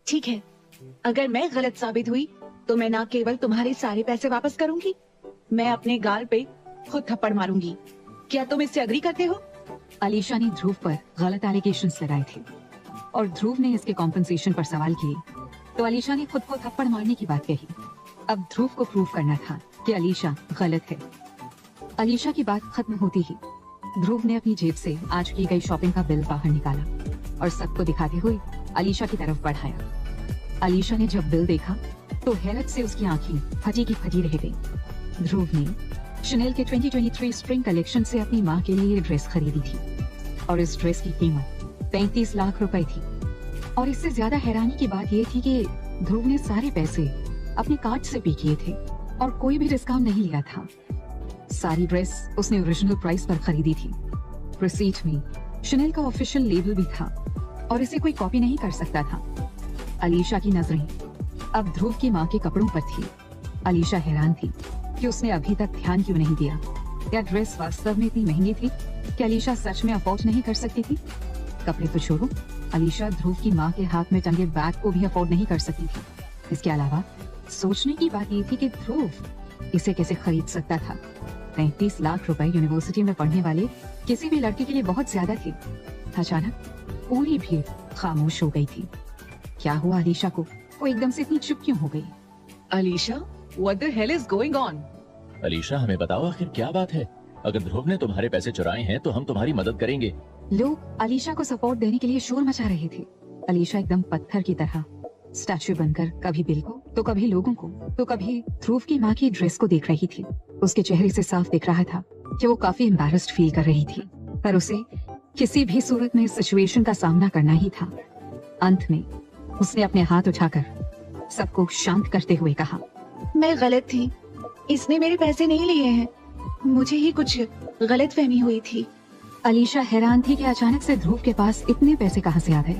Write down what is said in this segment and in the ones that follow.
ठीक है, अगर मैं गलत साबित हुई तो मैं ना केवल तुम्हारे सारे पैसे वापस करूंगी, मैं अपने गाल पे खुद थप्पड़ मारूंगी। क्या तुम इससे अग्री करते हो? अलीशा ने ध्रुव पर गलत एलिगेशंस लगाए थे और ध्रुव ने इसके कॉम्पनसेशन पर सवाल किए, तो अलीशा ने खुद को थप्पड़ मारने की बात कही। अब ध्रुव को प्रूव करना था कि अलीशा गलत है। अलीशा की बात खत्म होती ही ध्रुव ने अपनी जेब से आज की गई शॉपिंग का बिल बाहर निकाला और सबको दिखाते हुए अलीशा की तरफ बढ़ाया। अलीशा ने जब बिल देखा तो हैरत से उसकी आंखें फटी की फटी रह गई। ध्रुव ने शनेल के 2023 स्प्रिंग कलेक्शन से अपनी माँ के लिए ड्रेस खरीदी थी और इस ड्रेस की कीमत 35 लाख रुपए थी। और इससे ज्यादा हैरानी की बात ये थी कि ध्रुव ने सारे पैसे अपने कार्ड से पे किए थे और कोई भी डिस्काउंट नहीं लिया था। सारी ड्रेस उसने ओरिजिनल प्राइस पर खरीदी थी। रिसीट में शनेल का ऑफिशियल लेबल भी था और इसे कोई कॉपी नहीं कर सकता था। अलीशा की नजरें अब ध्रुव की माँ के कपड़ों पर थी। अलीशा हैरान थी कि उसने अभी तक ध्यान क्यों नहीं दिया। क्या ड्रेस वास्तव में इतनी महंगी थी कि अलीशा सच में अफोर्ड नहीं कर सकती थी? कपड़े तो छोड़ो, अलीशा ध्रुव की माँ के हाथ में टंगे बैग को भी अफोर्ड नहीं कर सकती थी। इसके अलावा सोचने की बात ये थी कि ध्रुव इसे कैसे खरीद सकता था। 35 लाख रुपए यूनिवर्सिटी में पढ़ने वाले किसी भी लड़के के लिए बहुत ज्यादा थे। अचानक पूरी भीड़ खामोश हो गई थी। क्या हुआ अलीशा को? वो एकदम से इतनी चुप क्यों हो गई? Alisha, what the hell is going on? Alisha, हमें बताओ आखिर क्या बात है? अगर ध्रुव ने तुम्हारे पैसे चुराए हैं तो हम तुम्हारी मदद करेंगे। लोग अलीशा को सपोर्ट देने के लिए शोर मचा रहे थे। अलीशा एकदम पत्थर की तरह स्टैचू बनकर कभी बिल को तो कभी लोगों को तो कभी ध्रुव की माँ की ड्रेस को देख रही थी। उसके चेहरे से साफ दिख रहा था कि वो काफी एम्बैरेस्ड फील कर रही थी, पर उसे किसी भी सूरत में इस सिचुएशन का सामना करना ही था। अंत में उसने अपने हाथ उठाकर सबको शांत करते हुए कहा, मैं गलत थी, इसने मेरे पैसे नहीं लिए हैं, मुझे ही कुछ गलत फहमी हुई थी। अलीशा हैरान थी कि अचानक से ध्रुव के पास इतने पैसे कहाँ से आ गए।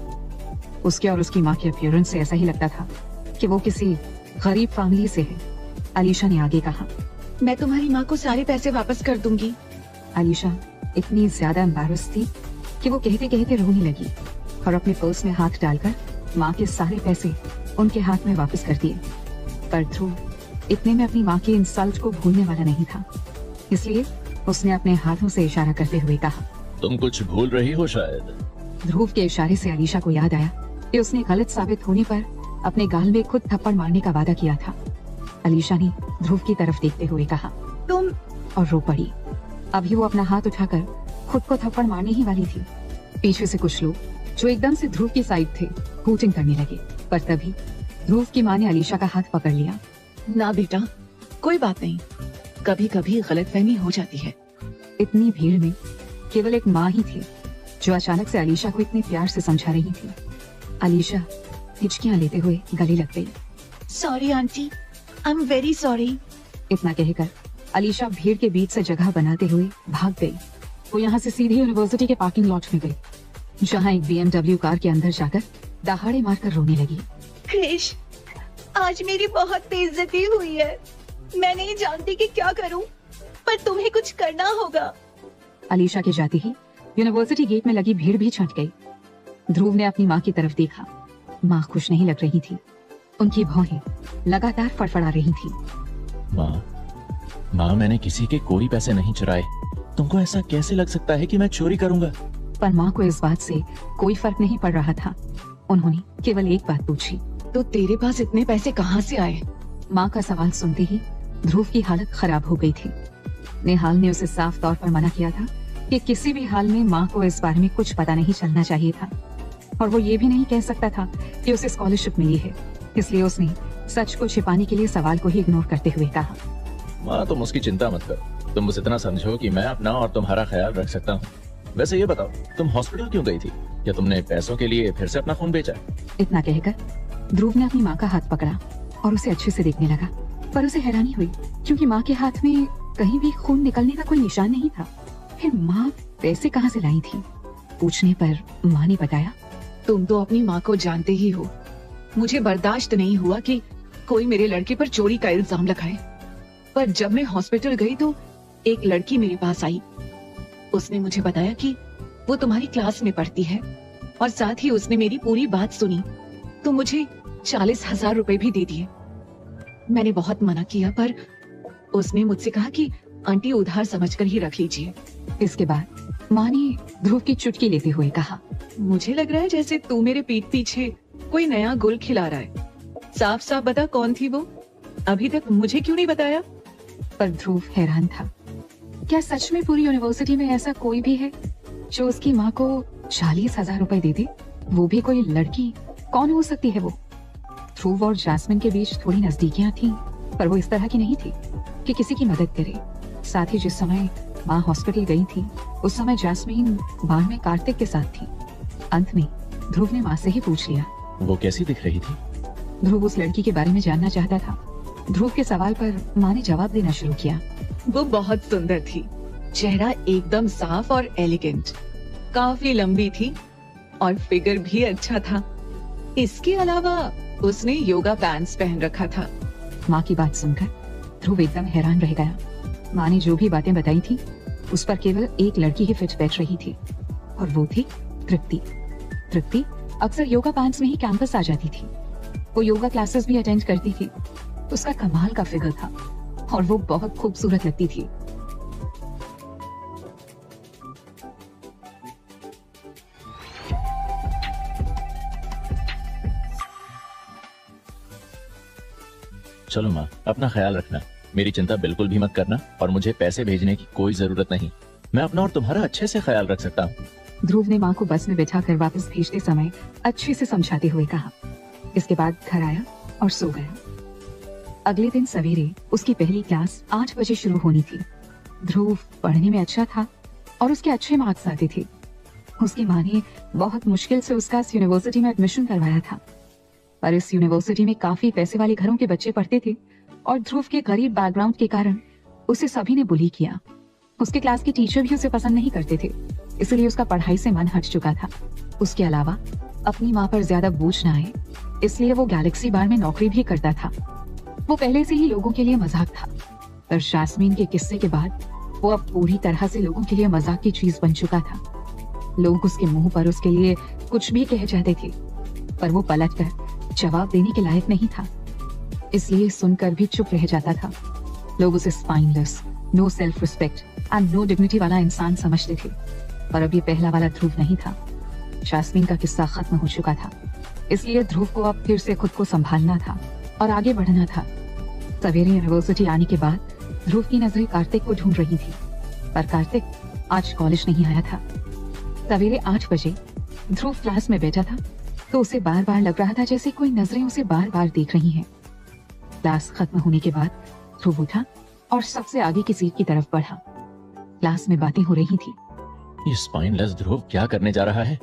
उसके और उसकी माँ के अपीयरेंस से ऐसा ही लगता था कि वो किसी गरीब फैमिली से है। अलीशा ने आगे कहा, मैं तुम्हारी माँ को सारे पैसे वापस कर दूंगी। अलीशा इतनी ज्यादा एम्बैरेस थी कि वो कहते कहते रोने लगी और अपने पर्स में हाथ डालकर माँ के सारे पैसे उनके हाथ में वापस कर दिए। पर ध्रुव इतने में अपनी माँ के इंसल्ट को भूलने वाला नहीं था, इसलिए उसने अपने हाथों से इशारा करते हुए कहा, तुम कुछ भूल रही हो शायद। ध्रुव के इशारे से अलीशा को याद आया कि उसने गलत साबित होने पर अपने गाल में खुद थप्पड़ मारने का वादा किया था। अलीशा ने ध्रुव की तरफ देखते हुए कहा, तुम, और रो पड़ी। अभी वो अपना हाथ उठाकर खुद को थप्पड़ मारने ही वाली थी। पीछे से कुछ लोग जो एकदम से ध्रुव की साइड थे हूटिंग करने लगे, पर तभी ध्रुव की माँ ने अलीशा का हाथ पकड़ लिया। ना बेटा, कोई बात नहीं, कभी कभी गलतफहमी हो जाती है। इतनी भीड़ में केवल एक माँ ही थी जो अचानक से अलीशा को इतने प्यार से समझा रही थी। अलीशा हिचकियां लेते हुए गले लग गई। Sorry aunty, I am very sorry. इतना कहकर अलीशा भीड़ के बीच से जगह बनाते हुए भाग गई। वो यहाँ से सीधे यूनिवर्सिटी के पार्किंग लॉट में गई, जहाँ एक BMW कार के अंदर जाकर दहाड़े मारकर रोने लगी। क्रिश, आज मेरी बहुत बेइज्जती हुई है। मैं नहीं जानती कि क्या करूं, पर तुम्हें कुछ करना होगा। अलीशा के जाते ही यूनिवर्सिटी गेट में लगी भीड़ भी छंट गई। ध्रुव ने अपनी माँ की तरफ देखा। माँ खुश नहीं लग रही थी, उनकी भौहें लगातार फड़फड़ा रही थी। माँ, मैंने किसी के कोई पैसे नहीं चुराए। तुमको ऐसा कैसे लग सकता है कि मैं चोरी करूंगा? पर माँ को इस बात से कोई फर्क नहीं पड़ रहा था। उन्होंने केवल एक बात पूछी, तो तेरे पास इतने पैसे कहाँ से आए? माँ का सवाल सुनते ही ध्रुव की हालत खराब हो गई थी। नेहाल ने उसे साफ तौर पर मना किया था कि किसी भी हाल में माँ को इस बारे में कुछ पता नहीं चलना चाहिए था, और वो ये भी नहीं कह सकता था कि उसे स्कॉलरशिप मिली है। इसलिए उसने सच को छिपाने के लिए सवाल को ही इग्नोर करते हुए कहा, माँ, तुम उसकी चिंता मत करो। तुम बस इतना समझो कि मैं अपना और तुम्हारा ख्याल रख सकता हूँ। वैसे ये बताओ, तुम हॉस्पिटल क्यों गई थी? क्या तुमने पैसों के लिए फिर से अपना खून बेचा? इतना कहकर ध्रुव ने अपनी माँ का हाथ पकड़ा और उसे अच्छे से देखने लगा, पर उसे हैरानी हुई क्योंकि माँ के हाथ में कहीं भी खून निकलने का कोई निशान नहीं था। फिर माँ पैसे कहाँ से लाई थी? पूछने पर माँ ने बताया, तुम तो अपनी माँ को जानते ही हो। मुझे बर्दाश्त नहीं हुआ कि कोई मेरे लड़के पर चोरी का इल्जाम लगाए। पर जब मैं हॉस्पिटल गई तो एक लड़की मेरे पास आई। उसने मुझे बताया कि वो तुम्हारी क्लास में पढ़ती है, और साथ ही उसने मेरी पूरी बात सुनी। तो मुझे 40,000 रुपए भी दे दिए। मैंने बहुत मना किया, पर उसने मुझसे कहा कि आंटी उधार समझकर ही रख लीजिए। इसके बाद माँ ने ध्रुव की चुटकी लेते हुए कहा, मुझे लग रहा है जैसे तू मेरे पीठ पीछे कोई नया गुल खिला रहा है। साफ साफ बता, कौन थी वो? अभी तक मुझे क्यों नहीं बताया? पर ध्रुव हैरान था। क्या सच में पूरी यूनिवर्सिटी में ऐसा कोई भी है जो उसकी माँ को 40,000 रुपए दे दे? वो भी कोई लड़की? कौन हो सकती है वो? ध्रुव और जैस्मिन के बीच थोड़ी नजदीकियां थीं, पर वो इस तरह की नहीं थी कि किसी की मदद करे। साथ ही जिस समय माँ हॉस्पिटल गई थी, उस समय जैस्मिन बार में कार्तिक के साथ थी। अंत में ध्रुव ने माँ से ही पूछ लिया। वो कैसी दिख रही थी? ध्रुव उस लड़की के बारे में जानना चाहता था। ध्रुव के सवाल पर माँ ने जवाब देना शुरू किया। वो बहुत सुंदर थी, चेहरा एकदम साफ और एलिगेंट, काफी लंबी थी और फिगर भी अच्छा था। इसके अलावा उसने योगा पैंट्स पहन रखा था। माँ की बात सुनकर ध्रुव एकदम हैरान रह गया। माँ ने जो भी बातें बताई थी, उस पर केवल एक लड़की ही फिट बैठ रही थी, और वो थी तृप्ति। तृप्ति अक्सर योगा पैंट्स में ही कैंपस आ जाती थी। वो योगा क्लासेस भी अटेंड करती थी। उसका कमाल का फिगर था और वो बहुत खूबसूरत लगती थी। चलो माँ, अपना ख्याल रखना, मेरी चिंता बिल्कुल भी मत करना, और मुझे पैसे भेजने की कोई जरूरत नहीं। मैं अपना और तुम्हारा अच्छे से ख्याल रख सकता हूँ। ध्रुव ने माँ को बस में बिठाकर वापस भेजते समय अच्छे से समझाते हुए कहा। इसके बाद घर आया और सो गया। अगले दिन सवेरे उसकी पहली क्लास 8 बजे शुरू होनी थी। ध्रुव पढ़ने में अच्छा था और उसके अच्छे मार्क्स आते थे। उसकी माँ ने बहुत मुश्किल से उसका इस यूनिवर्सिटी में एडमिशन करवाया था, पर इस यूनिवर्सिटी में काफी पैसे वाले घरों के बच्चे पढ़ते थे और ध्रुव के गरीब बैकग्राउंड के कारण उसे सभी ने बुली किया। उसके क्लास के टीचर भी उसे पसंद नहीं करते थे, इसलिए उसका पढ़ाई से मन हट चुका था। उसके अलावा अपनी माँ पर ज्यादा बोझ न आए, इसलिए वो गैलेक्सी बार में नौकरी भी करता था। वो पहले से ही लोगों के लिए मजाक था, पर जैस्मिन के किस्से के बाद वो अब पूरी तरह से लोगों के लिए मजाक की चीज बन चुका था। लोग उसके मुंह पर उसके लिए कुछ भी कह जाते थे, पर वो पलटकर जवाब देने के लायक नहीं था, इसलिए सुनकर भी चुप रह जाता था। लोग उसे spineless, no self respect and no dignity वाला इंसान समझते थे, पर अब ये पहला वाला ध्रुव नहीं था। जैस्मिन का किस्सा खत्म हो चुका था, इसलिए ध्रुव को अब फिर से खुद को संभालना था और आगे बढ़ना था। सवेरे यूनिवर्सिटी आने के बाद ध्रुव की नजरें कार्तिक को ढूंढ रही थी, पर कार्तिक आज कॉलेज नहीं आया था। सवेरे 8 बजे ध्रुव क्लास में बैठा था तो उसे बार बार लग रहा था जैसे कोई नजरें उसे बार बार देख रही हैं। क्लास खत्म होने के बाद ध्रुव उठा और सबसे आगे की सीट की तरफ बढ़ा। क्लास में बातें हो रही थी। ये स्पाइनलेस ध्रुव क्या करने जा रहा है?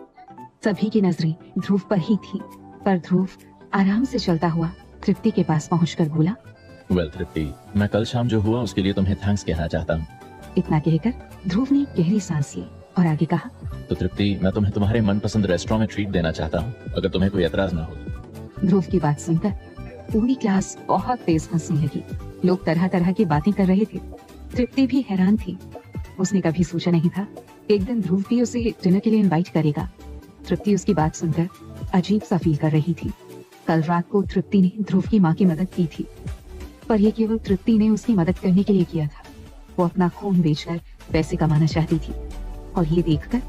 सभी की नजरें ध्रुव पर ही थी, पर ध्रुव आराम से चलता हुआ तृप्ति के पास पहुंचकर बोला, वेल तृप्ति, मैं कल शाम जो हुआ उसके लिए तुम्हें थैंक्स कहना चाहता हूँ। इतना कहकर ध्रुव ने गहरी सांस ली और आगे कहा, तो तृप्ति, मैं तुम्हें तुम्हारे मनपसंद रेस्टोरेंट में ट्रीट देना चाहता हूँ, अगर तुम्हें कोई एतराज ना हो। ध्रुव की बात सुनकर पूरी क्लास बहुत तेज हंसने लगी। लोग तरह तरह की बातें कर रहे थे। तृप्ति भी हैरान थी। उसने कभी सोचा नहीं था एक दिन ध्रुव भी उसे डिनर के लिए इनवाइट करेगा। तृप्ति उसकी बात सुनकर अजीब सा फील कर रही थी। कल रात को तृप्ति ने ध्रुव की माँ की मदद की थी, पर यह केवल तृप्ति ने उसकी मदद करने के लिए किया था। वो अपना खून बेचकर पैसे कमाना चाहती थी, और ये देखकर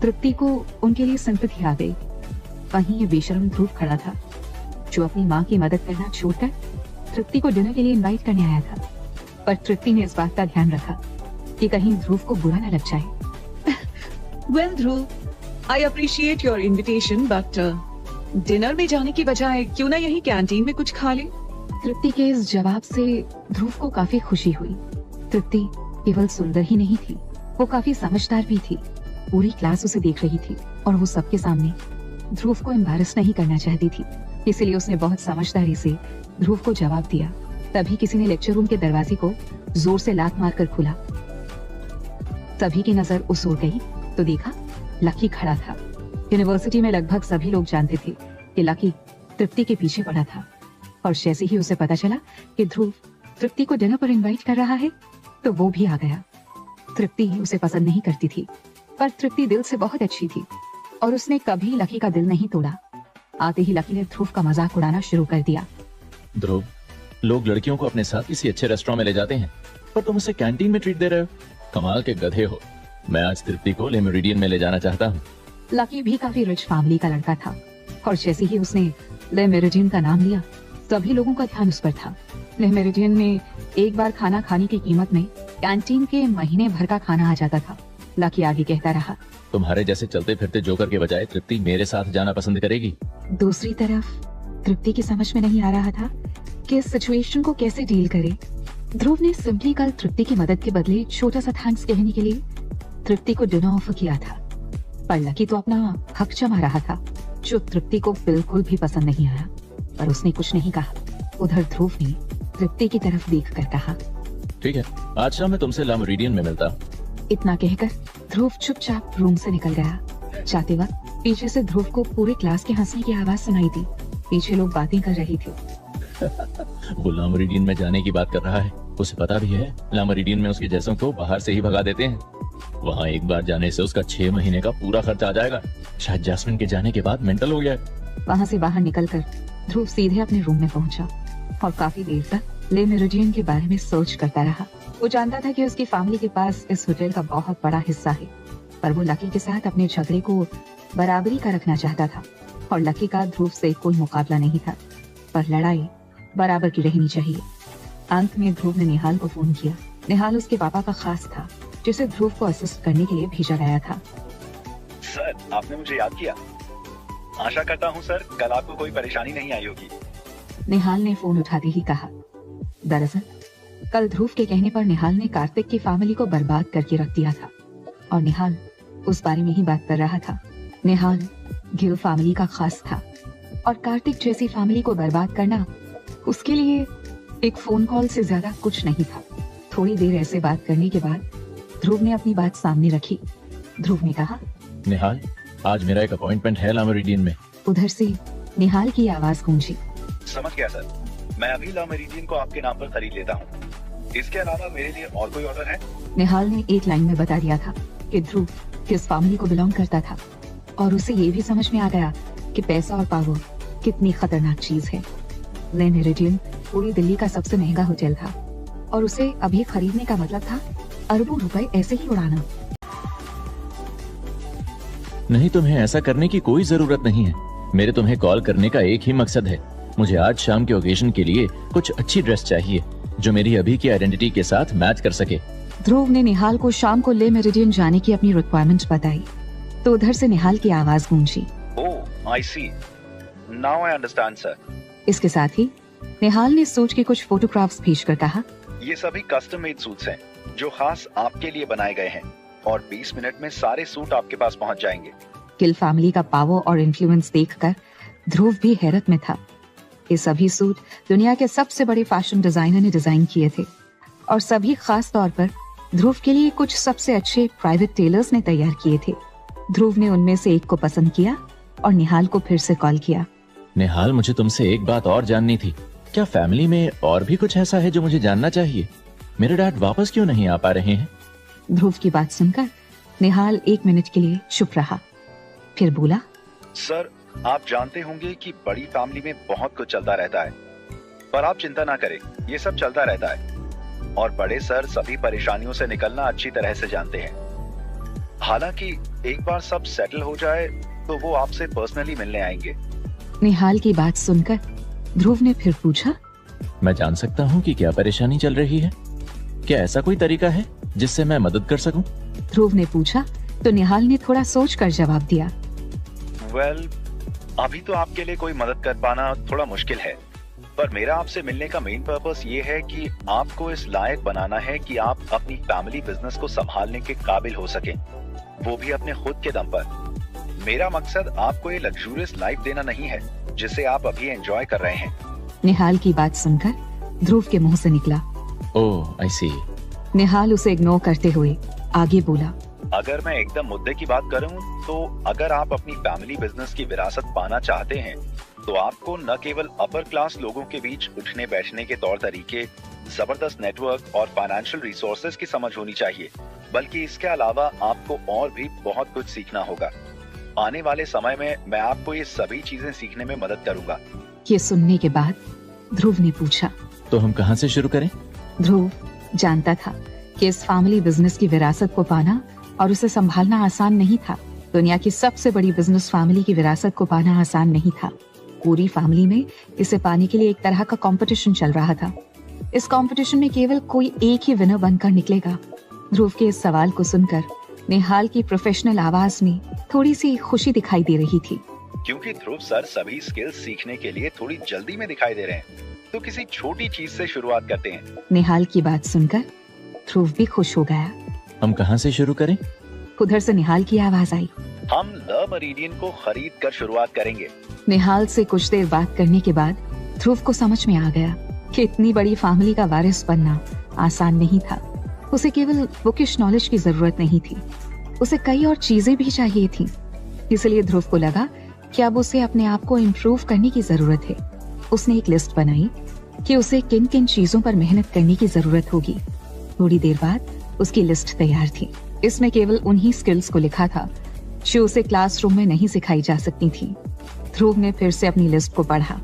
तृप्ति को उनके लिए सिंपैथी आ गई। वहीं ये बेशर्म ध्रुव खड़ा था, जो अपनी माँ की मदद करना छोड़कर तृप्ति को डिनर के लिए इनवाइट करने आया था। पर तृप्ति ने इस बात का ध्यान रखा कि कहीं ध्रुव को बुरा न लग जाए। Well Dhruv, I appreciate your invitation, but dinner में जाने की बजाय क्यों ना यही कैंटीन में कुछ खा ले? तृप्ति के इस जवाब से ध्रुव को काफी खुशी हुई। तृप्ति केवल सुंदर ही नहीं थी, वो काफी समझदार भी थी। पूरी क्लास उसे देख रही थी और वो सबके सामने ध्रुव को एम्बैरस नहीं करना चाहती थी, इसलिए उसने बहुत समझदारी से ध्रुव को जवाब दिया। तभी किसी ने लेक्चर रूम के दरवाजे को जोर से लात मारकर खोला। सभी की नजर उस ओर गई तो देखा लकी खड़ा था। यूनिवर्सिटी में लगभग सभी लोग जानते थे कि लकी तृप्ति के पीछे पड़ा था, और जैसे ही उसे पता चला कि ध्रुव तृप्ति को डिनर पर इनवाइट कर रहा है तो वो भी आ गया। तृप्ति उसे पसंद नहीं करती थी, पर तृप्ति दिल से बहुत अच्छी थी और उसने कभी लकी का दिल नहीं तोड़ा। आते ही लकी ने ध्रुव का मजाक उड़ाना शुरू कर दिया। ध्रुव, लोग लड़कियों को अपने साथ किसी अच्छे रेस्टोरेंट में ले जाते हैं, पर तुम उसे कैंटीन में ट्रीट दे रहे हो। कमाल के गधे हो। मैं आज तृप्ति को ले मेरिडियन में ले जाना चाहता हूँ। लकी भी काफी रिच फैमिली का लड़का था और जैसे ही उसने ले मेरिडियन का नाम लिया सभी लोगों का ध्यान उस पर था। ले मेरिडियन में एक बार खाना खाने की कीमत में कैंटीन के महीने भर का खाना आ जाता था। लकी आगे कहता रहा, तुम्हारे जैसे चलते फिरते जोकर के बजाय तृप्ति मेरे साथ जाना पसंद करेगी। दूसरी तरफ तृप्ति की समझ में नहीं आ रहा था कि इस सिचुएशन को कैसे डील करे। ध्रुव ने सिंपली कल तृप्ति की मदद के बदले छोटा सा थैंक्स कहने के लिए तृप्ति को डिनर ऑफर किया था, पर लकी तो अपना हक जमा रहा था, जो तृप्ति को बिल्कुल भी पसंद नहीं आया। पर उसने कुछ नहीं कहा। उधर ध्रुव ने तृप्ति की तरफ देखकर कहा, ठीक है, आज शाम मैं तुमसे ला मेरिडियन में मिलता हूँ। इतना कहकर ध्रुव चुपचाप रूम से निकल गया। जाते वक्त पीछे से ध्रुव को पूरे क्लास के हंसने की आवाज सुनाई दी। पीछे लोग बातें कर रही थी। वो ला मेरिडियन में जाने की बात कर रहा है। उसे पता भी है ला मेरिडियन में उसके जैसों को बाहर से ही भगा देते हैं। वहाँ एक बार जाने से उसका 6 महीने का पूरा खर्च आ जाएगा। शायद जैस्मिन के जाने के बाद मेंटल हो गया। वहाँ से बाहर निकलकर ध्रुव सीधे अपने रूम में पहुंचा और काफी देर तक ले मेरिडियन के बारे में सोच करता रहा। वो जानता था कि उसकी फैमिली के पास इस होटल का बहुत बड़ा हिस्सा है, पर वो लकी के साथ अपने झगड़े को बराबरी का रखना चाहता था और लकी का ध्रुव से कोई मुकाबला नहीं था, पर लड़ाई बराबर की रहनी चाहिए। अंत में ध्रुव ने निहाल को फोन किया। निहाल उसके पापा का खास था, जिसे ध्रुव को असिस्ट करने के लिए भेजा गया था। सर, आपने मुझे याद किया। आशा करता हूँ सर कल आपको कोई परेशानी नहीं आई होगी। निहाल ने फोन उठाते ही कहा। दरअसल कल ध्रुव के कहने पर निहाल ने कार्तिक की फैमिली को बर्बाद करके रख दिया था और निहाल उस बारे में ही बात कर रहा था। निहाल गिल फैमिली का खास था और कार्तिक जैसी फैमिली को बर्बाद करना उसके लिए एक फोन कॉल से ज्यादा कुछ नहीं था। थोड़ी देर ऐसे बात करने के बाद ध्रुव ने अपनी बात सामने रखी। ध्रुव ने कहा, निहाल, आज मेरा एक अपॉइंटमेंट है ला मेरिडियन में। उधर से निहाल की आवाज गूंजी। समझ गया सर, मैं अभी ला मेरिडियन को आपके नाम पर खरीद लेता हूँ। इसके अलावा मेरे लिए और कोई ऑर्डर है? निहाल ने एक लाइन में बता दिया था कि ध्रुव किस फैमिली को बिलोंग करता था और उसे ये भी समझ में आ गया कि पैसा और पावर कितनी खतरनाक चीज है। ले मेरिडियन पूरी दिल्ली का सबसे महंगा होटल था और उसे अभी खरीदने का मतलब था अरबों रुपए ऐसे ही उड़ाना। नहीं, तुम्हें ऐसा करने की कोई जरूरत नहीं है। मेरे तुम्हें कॉल करने का एक ही मकसद है। मुझे आज शाम के ओकेजन के लिए कुछ अच्छी ड्रेस चाहिए जो मेरी अभी की आइडेंटिटी के साथ मैच कर सके। ध्रुव ने निहाल को शाम को ले मेरिडियन जाने की अपनी रिक्वायरमेंट बताई तो उधर से निहाल की आवाज गूंजी। ओह, आई सी, नाउ आई अंडरस्टैंड सर। इसके साथ ही निहाल ने सूट के कुछ फोटोग्राफ्स भेजकर कहा, ये सभी कस्टम मेड सूट्स हैं जो खास आपके लिए बनाए गए हैं और 20 मिनट में सारे सूट आपके पास पहुंच जाएंगे। गिल फैमिली का पावर और इन्फ्लुएंस देखकर ध्रुव भी हैरत में था। ये सभी सूट दुनिया के सबसे बड़े फैशन डिजाइनर ने डिजाइन किए थे और सभी खास तौर पर ध्रुव के लिए कुछ सबसे अच्छे प्राइवेट टेलर्स ने तैयार किए थे। ध्रुव ने उनमें से एक को पसंद किया और निहाल को फिर से कॉल किया। निहाल, मुझे तुमसे एक बात और जाननी थी। क्या फैमिली में और भी कुछ ऐसा है जो मुझे जानना चाहिए? मेरे डैड वापस क्यों नहीं आ पा रहे हैं? ध्रुव की बात सुनकर निहाल 1 मिनट के लिए चुप रहा, फिर बोला, सर, आप जानते होंगे कि बड़ी फैमिली में बहुत कुछ चलता रहता है, पर आप चिंता ना करें, ये सब चलता रहता है और बड़े सर सभी परेशानियों से निकलना अच्छी तरह से जानते हैं। हालांकि एक बार सब सेटल हो जाए तो वो आपसे पर्सनली मिलने आएंगे। निहाल की बात सुनकर ध्रुव ने फिर पूछा, मैं जान सकता हूँ कि क्या परेशानी चल रही है? क्या ऐसा कोई तरीका है जिससे मैं मदद कर सकूं? ध्रुव ने पूछा तो निहाल ने थोड़ा सोचकर जवाब दिया, वेल, अभी तो आपके लिए कोई मदद कर पाना थोड़ा मुश्किल है, पर मेरा आपसे मिलने का मेन पर्पस ये है कि आपको इस लायक बनाना है कि आप अपनी फैमिली बिजनेस को संभालने के काबिल हो सकें, वो भी अपने खुद के दम पर। मेरा मकसद आपको ये लग्जूरियस लाइफ देना नहीं है जिसे आप अभी एंजॉय कर रहे हैं। निहाल की बात सुनकर ध्रुव के मुंह से निकला, ओह, आई सी। निहाल उसे इग्नोर करते हुए आगे बोला, अगर मैं एकदम मुद्दे की बात करूं तो अगर आप अपनी फैमिली बिजनेस की विरासत पाना चाहते हैं तो आपको न केवल अपर क्लास लोगों के बीच उठने बैठने के तौर तरीके, जबरदस्त नेटवर्क और फाइनेंशियल रिसोर्सेज की समझ होनी चाहिए, बल्कि इसके अलावा आपको और भी बहुत कुछ सीखना होगा। आने वाले समय में मैं आपको ये सभी चीजें सीखने में मदद करूंगा। ये सुनने के बाद ध्रुव ने पूछा। तो हम कहाँ से शुरू करें? ध्रुव जानता था कि इस फैमिली बिजनेस की विरासत को पाना और उसे संभालना आसान नहीं था। दुनिया की सबसे बड़ी बिजनेस फैमिली की विरासत को पाना आसान नहीं था। पूरी फैमिली में इसे पाने के लिए एक तरह का कंपटीशन चल रहा था। इस कंपटीशन में केवल कोई एक ही विनर बनकर निकलेगा। ध्रुव के इस सवाल को सुनकर निहाल की प्रोफेशनल आवाज में थोड़ी सी खुशी दिखाई दे रही थी। क्योंकि ध्रुव सर सभी स्किल्स सीखने के लिए थोड़ी जल्दी में दिखाई दे रहे हैं, तो किसी छोटी चीज से शुरुआत करते हैं। निहाल की बात सुनकर ध्रुव भी खुश हो गया। हम कहाँ से शुरू करें? उधर से निहाल की आवाज आई। हम द मेरिडियन को खरीद कर शुरुआत करेंगे। निहाल से कुछ देर बात करने के बाद ध्रुव को समझ में आ गया कि इतनी बड़ी फैमिली का वारिस बनना आसान नहीं था। उसे केवल बुकिश नॉलेज की जरूरत नहीं थी, उसे कई और चीजें भी चाहिए थी। इसलिए ध्रुव को लगा कि अब उसे अपने आप को इम्प्रूव करने की जरूरत है। उसने एक लिस्ट बनाई कि उसे किन किन चीजों पर मेहनत करने की जरूरत होगी। थोड़ी देर बाद उसकी लिस्ट तैयार थी। इसमें केवल उन्हीं स्किल्स को लिखा था जो उसे क्लासरूम में नहीं सिखाई जा सकती थी। ध्रुव ने फिर से अपनी लिस्ट को पढ़ा।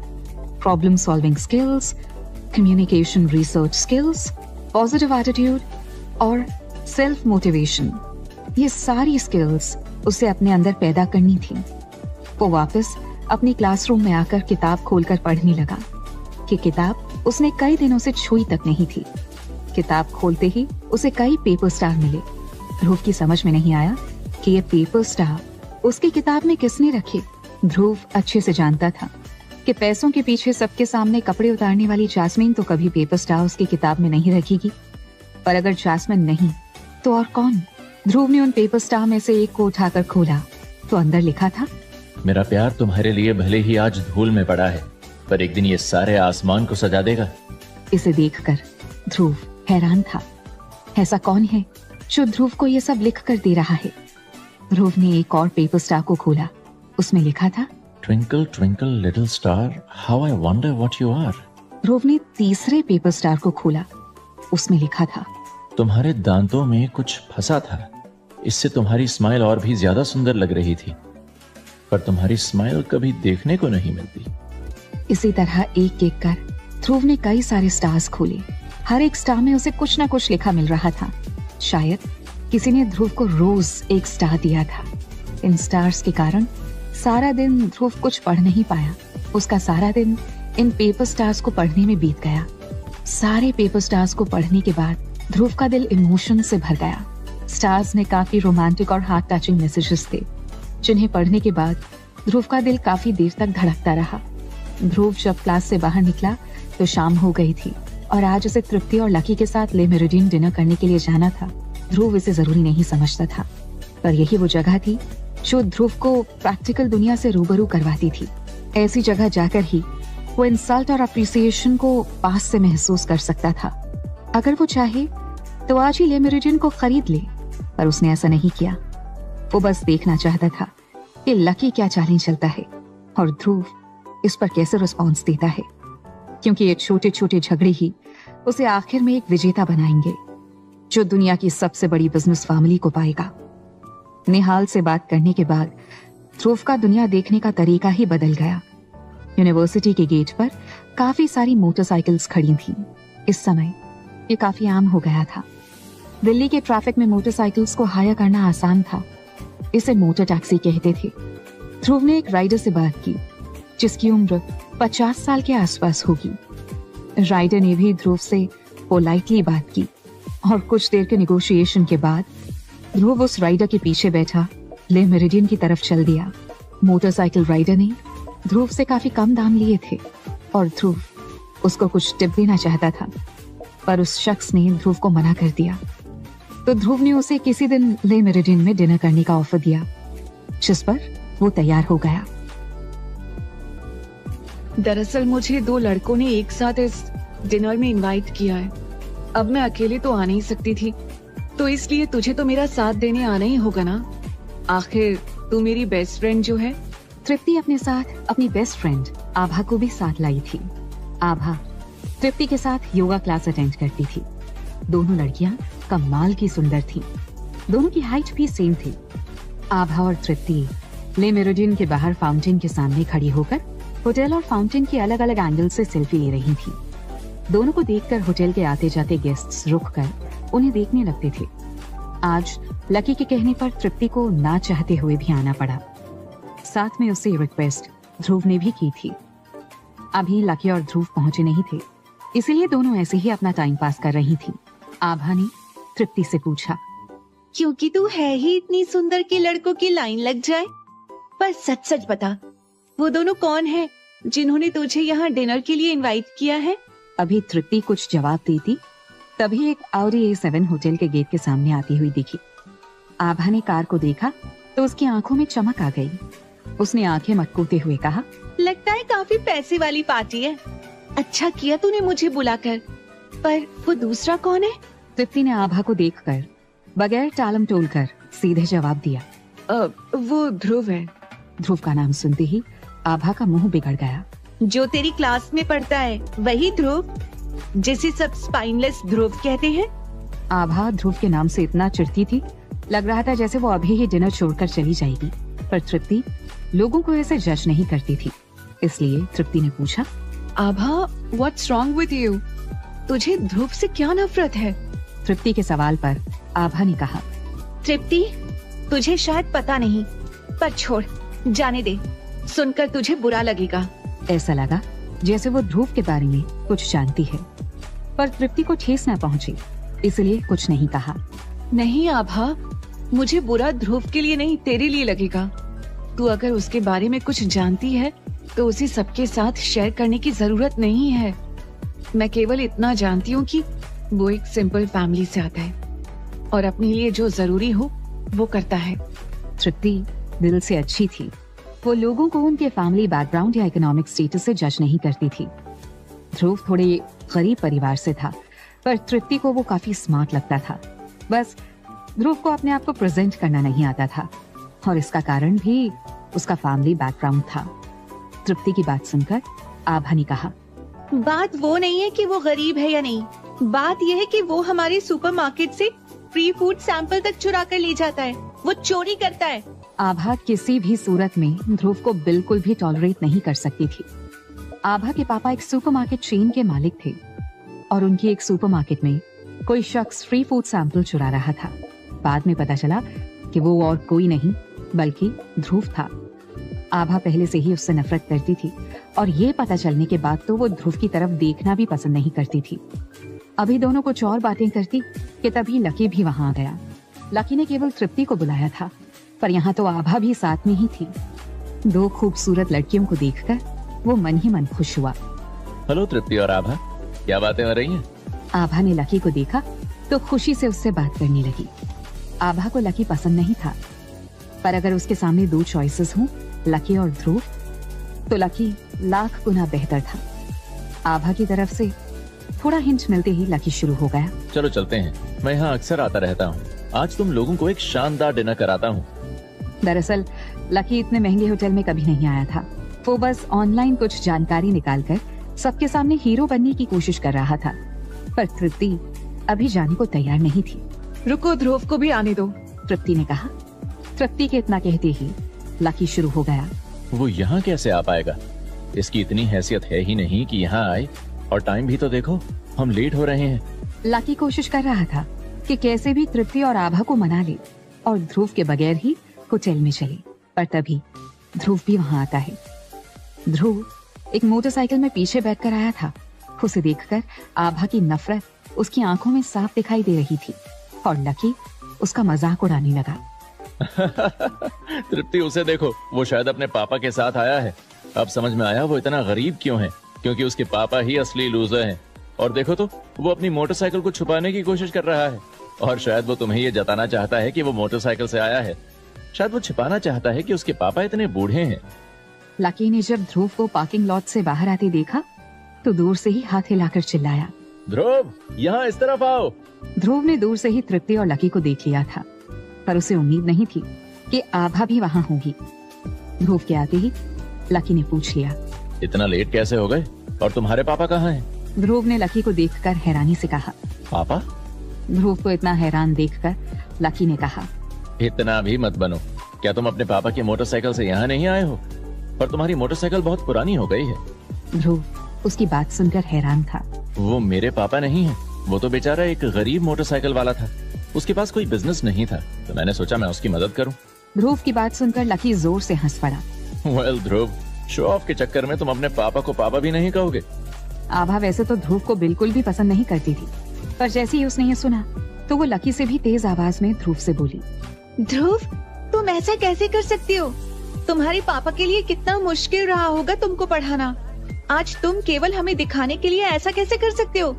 Problem solving skills, communication research skills, positive attitude और सेल्फ मोटिवेशन, ये सारी स्किल्स उसे अपने अंदर पैदा करनी थी। वो वापस अपनी क्लासरूम में आकर किताब खोलकर पढ़ने लगा कि किताब उसने कई दिनों से छुई तक नहीं थी। किताब खोलते ही उसे कई पेपर स्टार मिले। ध्रुव की समझ में नहीं आया कि ये पेपर स्टार उसकी किताब में किसने रखे। ध्रुव अच्छे से जानता था कि पैसों के पीछे सबके सामने कपड़े उतारने वाली जैस्मिन तो कभी पेपर स्टार उसकी किताब में नहीं रखेगी। पर अगर जैस्मिन नहीं तो और कौन? ध्रुव ने उन पेपर स्टार में से एक को उठाकर खोला तो अंदर लिखा था, मेरा प्यार तुम्हारे लिए भले ही आज धूल में पड़ा है, पर एक दिन ये सारे आसमान को सजा देगा। इसे देखकर ध्रुव हैरान था। ऐसा कौन है जो ध्रुव को ये सब लिख कर दे रहा है? ध्रुव ने एक और पेपर स्टार को खोला। उसमें लिखा था, twinkle twinkle little star, how I wonder what you are. Dhruv ने तीसरे पेपर स्टार को खोला। उसमें लिखा था, तुम्हारे दांतों में कुछ फंसा था, इससे तुम्हारी स्माइल और भी ज्यादा सुंदर लग रही थी, पर तुम्हारी स्माइल कभी देखने को नहीं मिलती। इसी तरह एक एक कर ध्रुव ने कई सारे स्टार्स खोले। हर एक स्टार में उसे कुछ न कुछ लिखा मिल रहा था। शायद किसी ने ध्रुव को रोज एक स्टार दिया था। इन स्टार्स के कारण सारा दिन ध्रुव कुछ पढ़ नहीं पाया। उसका सारा दिन इन पेपर स्टार्स को पढ़ने में बीत गया। सारे पेपर स्टार्स को पढ़ने के बाद ध्रुव का दिल इमोशन से भर गया। स्टार्स ने काफी रोमांटिक और हार्ट टचिंग मैसेजेस थे, जिन्हें पढ़ने के बाद ध्रुव का दिल काफी देर तक धड़कता रहा। ध्रुव जब क्लास से बाहर निकला तो शाम हो गई थी और आज उसे तृप्ति और लकी के साथ ले मेरिडियन डिनर करने के लिए जाना था। ध्रुव इसे जरूरी नहीं समझता था, पर यही वो जगह थी जो ध्रुव को प्रैक्टिकल दुनिया से रूबरू करवाती थी। ऐसी जगह जाकर ही वो इंसल्ट और अप्रिसिएशन को पास से महसूस कर सकता था। अगर वो चाहे तो आज ही ले मेरिडियन को खरीद ले, पर उसने ऐसा नहीं किया। वो बस देखना चाहता था कि लकी क्या चालें चलता है और ध्रुव इस पर कैसे रिस्पॉन्स देता है, क्योंकि ये छोटे छोटे झगड़े ही उसे आखिर में एक विजेता बनाएंगे जो दुनिया की सबसे बड़ी बिजनेस फैमिली को पाएगा। निहाल से बात करने के बाद ध्रुव का दुनिया देखने का तरीका ही बदल गया। यूनिवर्सिटी के गेट पर काफी सारी मोटरसाइकिल्स खड़ी थीं। इस समय ये काफी आम हो गया था। दिल्ली के ट्रैफिक में मोटरसाइकिल्स को हायर करना आसान था। इसे मोटर टैक्सी कहते थे। ध्रुव ने एक राइडर से बात की जिसकी उम्र 50 साल के आसपास होगी। राइडर ने भी ध्रुव से पोलाइटली बात की और कुछ देर के नेगोशिएशन के बाद ध्रुव उस राइडर के पीछे बैठा ले मेरिडियन की तरफ चल दिया। मोटरसाइकिल राइडर ने ध्रुव से काफी कम दाम लिए थे और ध्रुव उसको कुछ टिप देना चाहता था, पर उस शख्स ने ध्रुव को मना कर दिया। तो ध्रुव ने उसे किसी दिन ले मेरिडियन में डिनर करने का ऑफर दिया, जिस पर वो तैयार हो गया। दरअसल मुझे 2 लड़कों ने एक साथ इस डिनर में इनवाइट किया है। अब मैं अकेले तो आ नहीं सकती थी, तो इसलिए तुझे तो मेरा साथ देने आना ही होगा ना। आखिर तू मेरी बेस्ट फ्रेंड जो है। तृप्ति अपने साथ अपनी बेस्ट फ्रेंड आभा को भी साथ लाई थी। आभा तृप्ति के साथ योगा क्लास अटेंड करती थी। दोनों लड़कियां कमाल की सुंदर थीं। दोनों की हाइट भी सेम थी। आभा और तृप्ति ले मेरिडियन के बाहर फाउंटेन के सामने खड़ी होकर होटल और फाउंटेन के अलग अलग एंगल से सेल्फी ले रही थी। दोनों को देखकर होटल के आते जाते गेस्ट्स रुक कर उन्हें देखने लगते थे। आज लकी के कहने पर तृप्ति को ना चाहते हुए भी आना पड़ा। साथ में उससे रिक्वेस्ट ध्रुव ने भी की थी। अभी लकी और ध्रुव पहुंचे नहीं थे, इसीलिए दोनों ऐसे ही अपना टाइम पास कर रही थी। आभा ने तृप्ति से पूछा, क्योंकि तू है ही इतनी सुंदर कि लड़कों की लाइन लग जाए। पर सच सच बता, वो दोनों कौन हैं जिन्होंने तुझे यहाँ डिनर के लिए इनवाइट किया है? अभी तृप्ति कुछ जवाब देती तभी एक Audi A7 होटल के गेट के सामने आती हुई दिखी। आभा ने कार को देखा तो उसकी आंखों में चमक आ गई। उसने आंखें मटकोते हुए कहा, लगता है काफी पैसे वाली पार्टी है। अच्छा किया तूने मुझे बुलाकर। पर वो दूसरा कौन है? तृप्ति ने आभा को देखकर बगैर टालम टोल कर सीधे जवाब दिया, वो ध्रुव है। ध्रुव का नाम सुनते ही आभा का मुंह बिगड़ गया। जो तेरी क्लास में पढ़ता है वही ध्रुव, जिसे सब स्पाइनलेस ध्रुव कहते हैं। आभा ध्रुव के नाम से इतना चिढ़ती थी, लग रहा था जैसे वो अभी ही डिनर छोड़कर चली जाएगी। पर तृप्ति लोगों को ऐसे जज नहीं करती थी, इसलिए तृप्ति ने पूछा, आभा, व्हाट्स रॉन्ग विद यू? तुझे ध्रुव से क्या नफरत है? तृप्ति के सवाल पर आभा ने कहा, तृप्ति, तुझे शायद पता नहीं, पर छोड़, जाने दे। सुनकर तुझे बुरा लगेगा। ऐसा लगा जैसे वो ध्रुव के बारे में कुछ जानती है, पर तृप्ति को ठेस न पहुंची, इसलिए कुछ नहीं कहा। नहीं आभा, मुझे बुरा ध्रुव के लिए नहीं, तेरे लिए लगेगा। तू अगर उसके बारे में कुछ जानती है तो उसे सबके साथ शेयर करने की जरूरत नहीं है। मैं केवल इतना जानती हूँ कि वो एक सिंपल फैमिली से आता है और अपने लिए जो जरूरी हो वो करता है। तृप्ति दिल से अच्छी थी। वो लोगों को उनके फैमिली बैकग्राउंड या इकोनॉमिक स्टेटस से जज नहीं करती थी। ध्रुव थोड़े गरीब परिवार से था, पर तृप्ति को वो काफी स्मार्ट लगता था। बस ध्रुव को अपने आप को प्रेजेंट करना नहीं आता था, और इसका कारण भी उसका फैमिली बैकग्राउंड था। तृप्ति की बात सुनकर आभा ने कहा, बात वो नहीं है कि वो गरीब है या नहीं, बात यह है कि वो हमारे सुपरमार्केट से फ्री फूड सैंपल तक चुरा कर ले जाता है। वो चोरी करता है। आभा किसी भी सूरत में ध्रुव को बिल्कुल भी टॉलरेट नहीं कर सकती थी। आभा के पापा एक सुपरमार्केट चेन के मालिक थे और उनकी एक सुपरमार्केट में कोई शख्स फ्री फूड सैंपल चुरा रहा था। बाद में पता चला कि वो और कोई नहीं बल्कि ध्रुव था। आभा पहले से ही उससे नफरत करती थी और ये पता चलने के बाद तो वो ध्रुव की तरफ देखना भी पसंद नहीं करती थी। अभी दोनों कुछ और बातें करती कि तभी लकी भी वहां आ गया। लकी ने केवल तृप्ति को बुलाया था, पर यहाँ तो आभा भी साथ में ही थी। दो खूबसूरत लड़कियों को देखकर वो मन ही मन खुश हुआ। हेलो तृप्ति और आभा, क्या बातें हो रही हैं? आभा ने लकी को देखा तो खुशी से उससे बात करने लगी। आभा को लकी पसंद नहीं था, पर अगर उसके सामने दो चॉइसेस हों, लकी और ध्रुव, तो लकी लाख गुना बेहतर था। आभा की तरफ से थोड़ा हिंट मिलते ही लकी शुरू हो गया। चलो चलते हैं, मैं यहाँ अक्सर आता रहता हूँ। आज तुम लोगों को एक शानदार डिनर कराता हूँ। दरअसल लकी इतने महंगे होटल में कभी नहीं आया था। वो बस ऑनलाइन कुछ जानकारी निकालकर सबके सामने हीरो बनने की कोशिश कर रहा था, पर तृप्ति अभी जाने को तैयार नहीं थी। रुको, ध्रुव को भी आने दो, तृप्ति ने कहा। तृप्ति के इतना कहते ही लकी शुरू हो गया। वो यहाँ कैसे आ पाएगा? इसकी इतनी हैसियत है ही नहीं कि यहाँ आए, और टाइम भी तो देखो, हम लेट हो रहे हैं। लकी कोशिश कर रहा था कि कैसे भी तृप्ति और आभा को मना ले और ध्रुव के बगैर ही होटल में चले, पर तभी ध्रुव भी वहां आता है। ध्रुव एक मोटरसाइकिल में पीछे बैठकर आया था। उसे देखकर आभा की नफरत उसकी आंखों में साफ दिखाई दे रही थी और लकी उसका मजाक उड़ाने लगा। तृप्ति, उसे देखो, वो शायद अपने पापा के साथ आया है। अब समझ में आया वो इतना गरीब क्यों है, क्योंकि उसके पापा ही असली लूजर हैं। और देखो तो, वो अपनी मोटरसाइकिल को छुपाने की कोशिश कर रहा है, और शायद वो तुम्हें ये जताना चाहता है कि वो मोटरसाइकिल से आया है। शायद वो छिपाना चाहता है कि उसके पापा इतने बूढ़े हैं। लकी ने जब ध्रुव को पार्किंग लॉट से बाहर आते देखा तो दूर से ही हाथ हिलाकर चिल्लाया, ध्रुव, यहाँ इस तरफ आओ। ध्रुव ने दूर से ही तृप्ति और लकी को देख लिया था, पर उसे उम्मीद नहीं थी कि आभा भी वहां होगी। ध्रुव के आते ही लकी ने पूछ लिया, इतना लेट कैसे हो गए, और तुम्हारे पापा कहाँ हैं? ध्रुव ने लकी को देखकर हैरानी से कहा, पापा? ध्रुव को इतना हैरान देखकर लकी ने कहा, इतना भी मत बनो, क्या तुम अपने पापा की मोटरसाइकिल से यहाँ नहीं आए हो? पर तुम्हारी मोटरसाइकिल बहुत पुरानी हो गई है। ध्रुव उसकी बात सुनकर हैरान था। वो मेरे पापा नहीं है, वो तो बेचारा एक गरीब मोटरसाइकिल वाला था। उसके पास कोई बिजनेस नहीं था, तो मैंने सोचा मैं उसकी मदद करूं। ध्रुव की बात सुनकर लकी जोर से हंस पड़ा। वेल ध्रुव, शो ऑफ के चक्कर में तुम अपने पापा को पापा भी नहीं कहोगे। आभा वैसे तो ध्रुव को बिल्कुल भी पसंद नहीं करती थी, पर जैसे ही उसने ये सुना तो वो लकी से भी तेज आवाज में ध्रुव से बोली, ध्रुव, तुम ऐसा कैसे कर सकती हो? तुम्हारे पापा के लिए कितना मुश्किल रहा होगा तुमको पढ़ाना। आज तुम केवल हमें दिखाने के लिए ऐसा कैसे कर सकते हो?